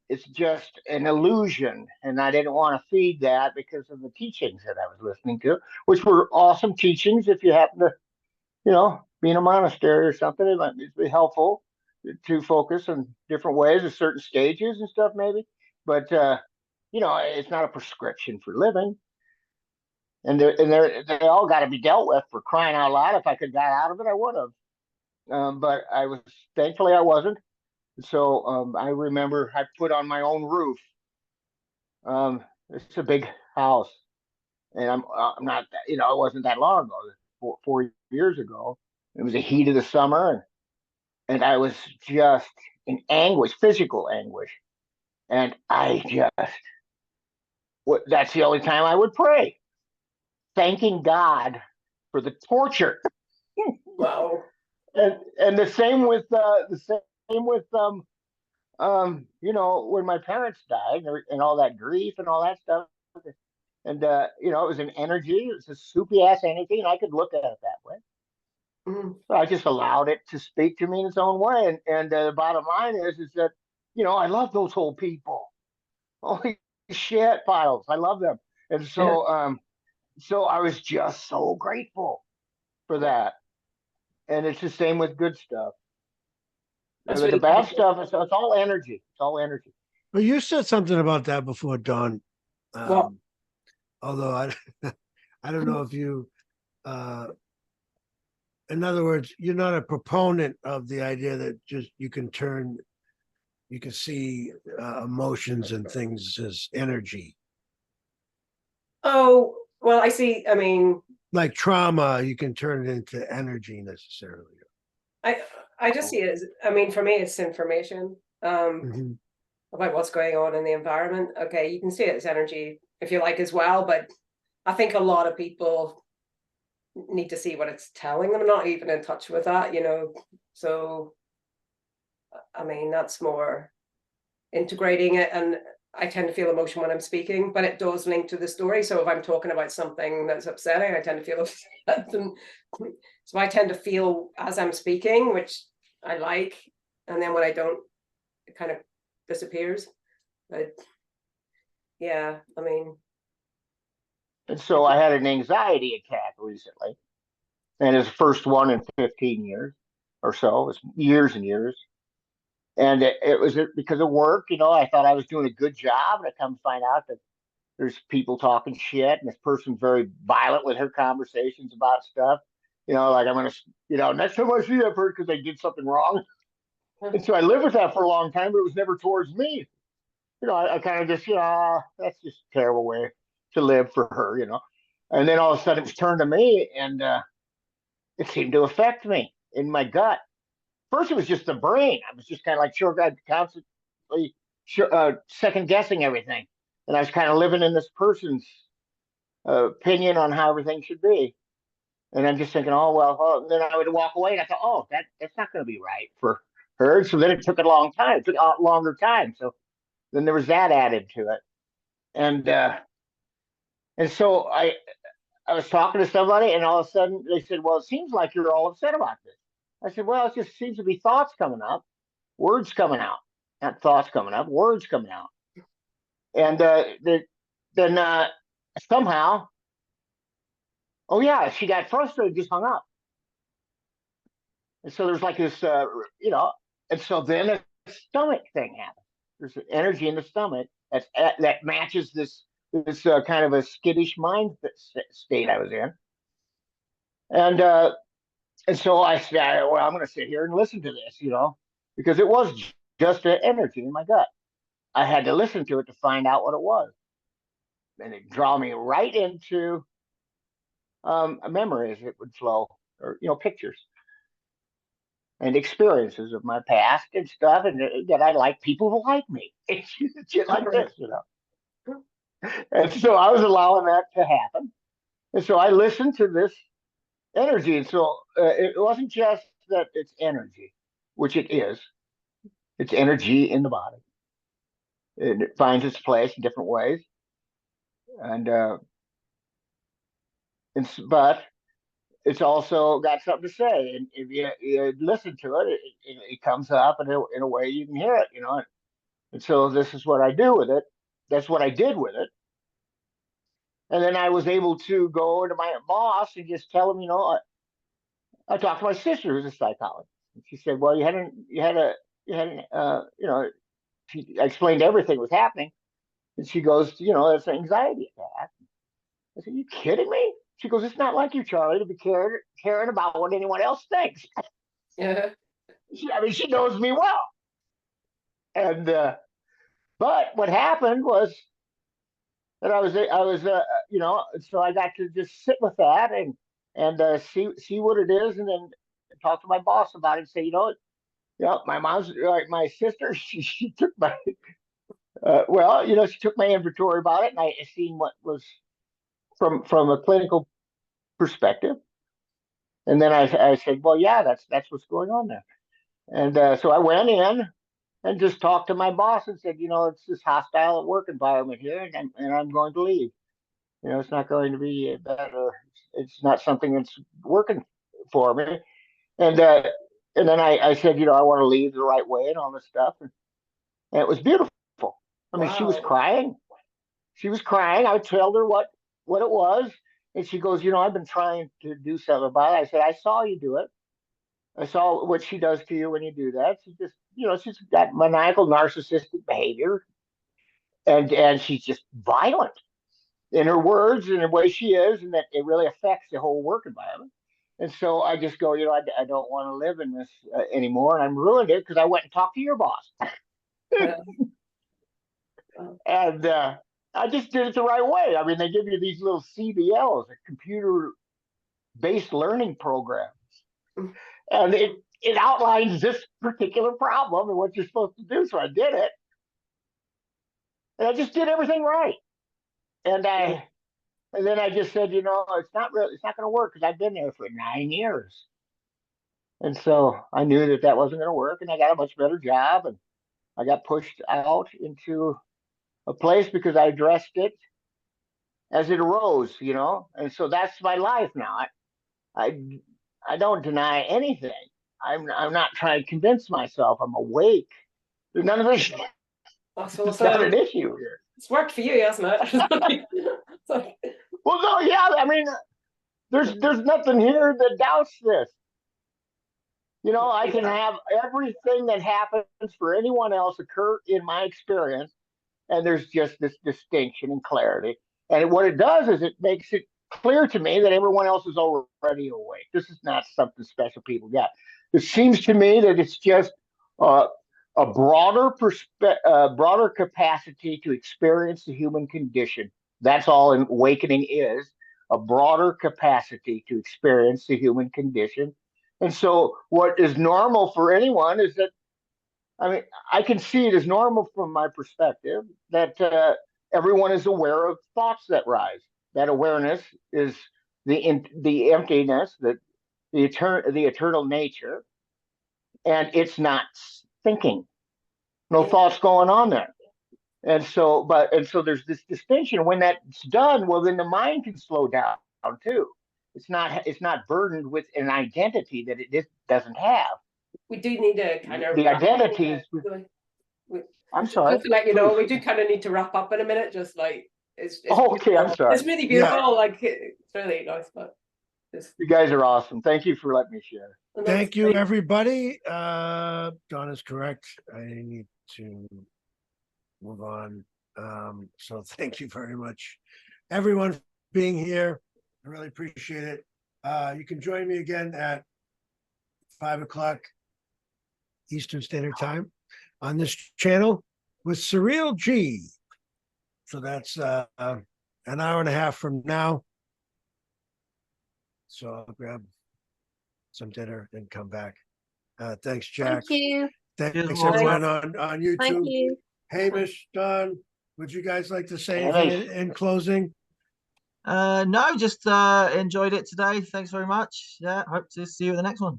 S6: It's just an illusion, and I didn't want to feed that because of the teachings that I was listening to, which were awesome teachings. If you happen to, be in a monastery or something, it might be helpful to focus on different ways at certain stages and stuff, maybe. But it's not a prescription for living. And they all got to be dealt with, for crying out loud. If I could got out of it, I would have. But thankfully I wasn't. So I remember I put on my own roof. It's a big house, and I'm not, it wasn't that long ago, 4 years ago. It was the heat of the summer, and I was just in anguish, physical anguish. And that's the only time I would pray, thanking God for the torture.
S3: Wow.
S6: And the same with when my parents died, and all that grief and all that stuff. And it was an energy. It was a soupy ass energy, and I could look at it that way.
S3: Mhm.
S6: So I just allowed it to speak to me in its own way. And the bottom line is that I love those whole people. Holy shit, piles. I love them. And
S3: Yeah.
S6: so I was just so grateful for that. And it's the same with good stuff.
S3: That's
S6: The
S3: really
S6: bad
S3: beautiful.
S6: stuff, it's all energy. It's all energy.
S1: Well, you said something about that before, Dawn.
S3: Well,
S1: Although I don't know if you, in other words, you're not a proponent of the idea that just you can see emotions and things as energy.
S3: oh, well, I see. I mean,
S1: Like trauma, you can turn it into energy necessarily.
S3: I just see it as, I mean, for me, it's information
S1: Mhm.
S3: about what's going on in the environment. Okay, you can see it as energy if you like as well, but I think a lot of people need to see what it's telling them, not even in touch with that, So, I mean, that's more integrating it. And I tend to feel emotion when I'm speaking, but it does link to the story. So if I'm talking about something that's upsetting, I tend to feel upset. And so I tend to feel as I'm speaking, which I like. And then when I don't, it kind of disappears. But yeah, I mean.
S6: And so I had an anxiety attack recently, and it's the first one in 15 years or so. It was years and years. And it was because of work. I thought I was doing a good job, and I come to find out that there's people talking shit, and this person's very violent with her conversations about stuff. Like I'm gonna, next time I see that person because they did something wrong. And so I lived with that for a long time, but it was never towards me. I kind of just, that's just a terrible way to live for her, And then all of a sudden it was turned to me, and it seemed to affect me in my gut. First, it was just the brain. I was just kind of like, sure, God, constantly second guessing everything. And I was kind of living in this person's opinion on how everything should be. And I'm just thinking, oh, well, and then I would walk away and I thought, oh, that's not going to be right for her. So then it took a long time. It took a longer time. So then there was that added to it. And so I was talking to somebody, and all of a sudden they said, well, it seems like you're all upset about this. I said, well, it just seems to be thoughts coming up, words coming out, not thoughts coming up, words coming out. And then somehow, oh yeah, she got frustrated, just hung up. And so there's like this, and so then a stomach thing happens. There's energy in the stomach that matches this kind of a skittish mind state I was in. And so I said, well, I'm going to sit here and listen to this, because it was just an energy in my gut. I had to listen to it to find out what it was. And it drew me right into memories that would flow, or, pictures and experiences of my past and stuff, and that I like people to like me. It's shit like this, And so I was allowing that to happen. And so I listened to this energy. And so it wasn't just that it's energy, which it is. It's energy in the body. And it finds its place in different ways. But it's also got something to say. And if you listen to it, it comes up in a way you can hear it, And so this is what I do with it. That's what I did with it. And then I was able to go to my boss and just tell him, I talked to my sister, who's a psychologist. And she said, well, I explained everything was happening. And she goes, it's an anxiety attack. I said, are you kidding me? She goes, it's not like you, Charlie, to be caring about what anyone else thinks.
S3: Yeah.
S6: She knows me well. And, but what happened was that I was, so I got to just sit with that and see what it is, and then talk to my boss about it and say, my sister, she took my, she took my inventory about it, and I seen what was from a clinical perspective. And then I said, well, yeah, that's what's going on there. And so I went in and just talked to my boss and said, it's this hostile work environment here, and I'm going to leave. It's not going to be better. It's not something that's working for me. And then I said, I want to leave the right way and all this stuff. And it was beautiful. I mean, she was crying. She was crying. I told her what it was. And she goes, I've been trying to do something about it. I said, I saw you do it. I saw what she does to you when you do that. She just, she's got maniacal narcissistic behavior. And she's just violent in her words and the way she is, and that it really affects the whole work environment. And so I just go, I don't want to live in this anymore. And I'm ruined it because I went and talked to your boss. And I just did it the right way. I mean, they give you these little CBLs, computer-based learning programs. And it outlines this particular problem and what you're supposed to do. So I did it. And I just did everything right. And then I just said, it's not going to work because I've been there for 9 years. And so I knew that wasn't going to work, and I got a much better job, and I got pushed out into a place because I addressed it as it arose, and so that's my life now. I don't deny anything. I'm not trying to convince myself I'm awake. There's none of this.
S3: That's
S6: It's not an issue here.
S3: It's worked for you, hasn't it?
S6: Well, no, yeah. I mean, there's nothing here that doubts this. I can have everything that happens for anyone else occur in my experience, and there's just this distinction and clarity. And what it does is it makes it clear to me that everyone else is already awake. This is not something special people got. It seems to me that it's just a broader capacity to experience the human condition. That's all awakening is, a broader capacity to experience the human condition. And so what is normal for anyone is that, I mean, I can see it as normal from my perspective that everyone is aware of thoughts that rise. That awareness is the emptiness, the eternal nature, and it's not thinking. No thoughts going on there. And so there's this distinction. When that's done, well, then the mind can slow down too. It's not burdened with an identity that it just doesn't have.
S3: We do need to kind of
S6: the identities. I'm sorry.
S3: Just to let you know, we do kind of need to wrap up in a minute. Just like it's
S6: okay. I'm sorry.
S3: It's really beautiful. Yeah. Like it's really nice, but
S6: you guys are awesome. Thank you for letting me share.
S1: Thank you, everybody. Don is correct. I need to move on. So thank you very much, everyone, for being here. I really appreciate it. You can join me again at 5 o'clock Eastern Standard Time on this channel with Surreal G. So that's an hour and a half from now. So I'll grab some dinner and come back. Thanks, Jack.
S4: Thank you.
S1: Thanks everyone on YouTube.
S4: Thank you.
S1: Hamish, Don, would you guys like to say anything in closing?
S7: No, just enjoyed it today. Thanks very much. Yeah, hope to see you at the next one.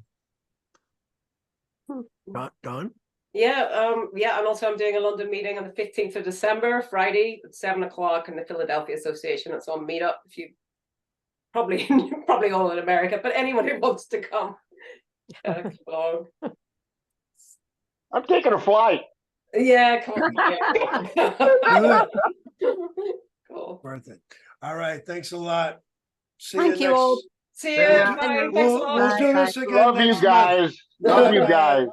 S1: Don?
S3: Yeah, I'm doing a London meeting on the 15th of December, Friday at 7 o'clock in the Philadelphia Association. It's on Meetup. If you probably all in America, but anyone who wants to come, come along.
S6: I'm taking a flight.
S3: Yeah, come on. Cool.
S1: Worth it. All right. Thanks a lot.
S4: Thank you all.
S3: See you. Bye. Thanks a lot.
S1: We'll do this again.
S6: Love you guys. Love you guys.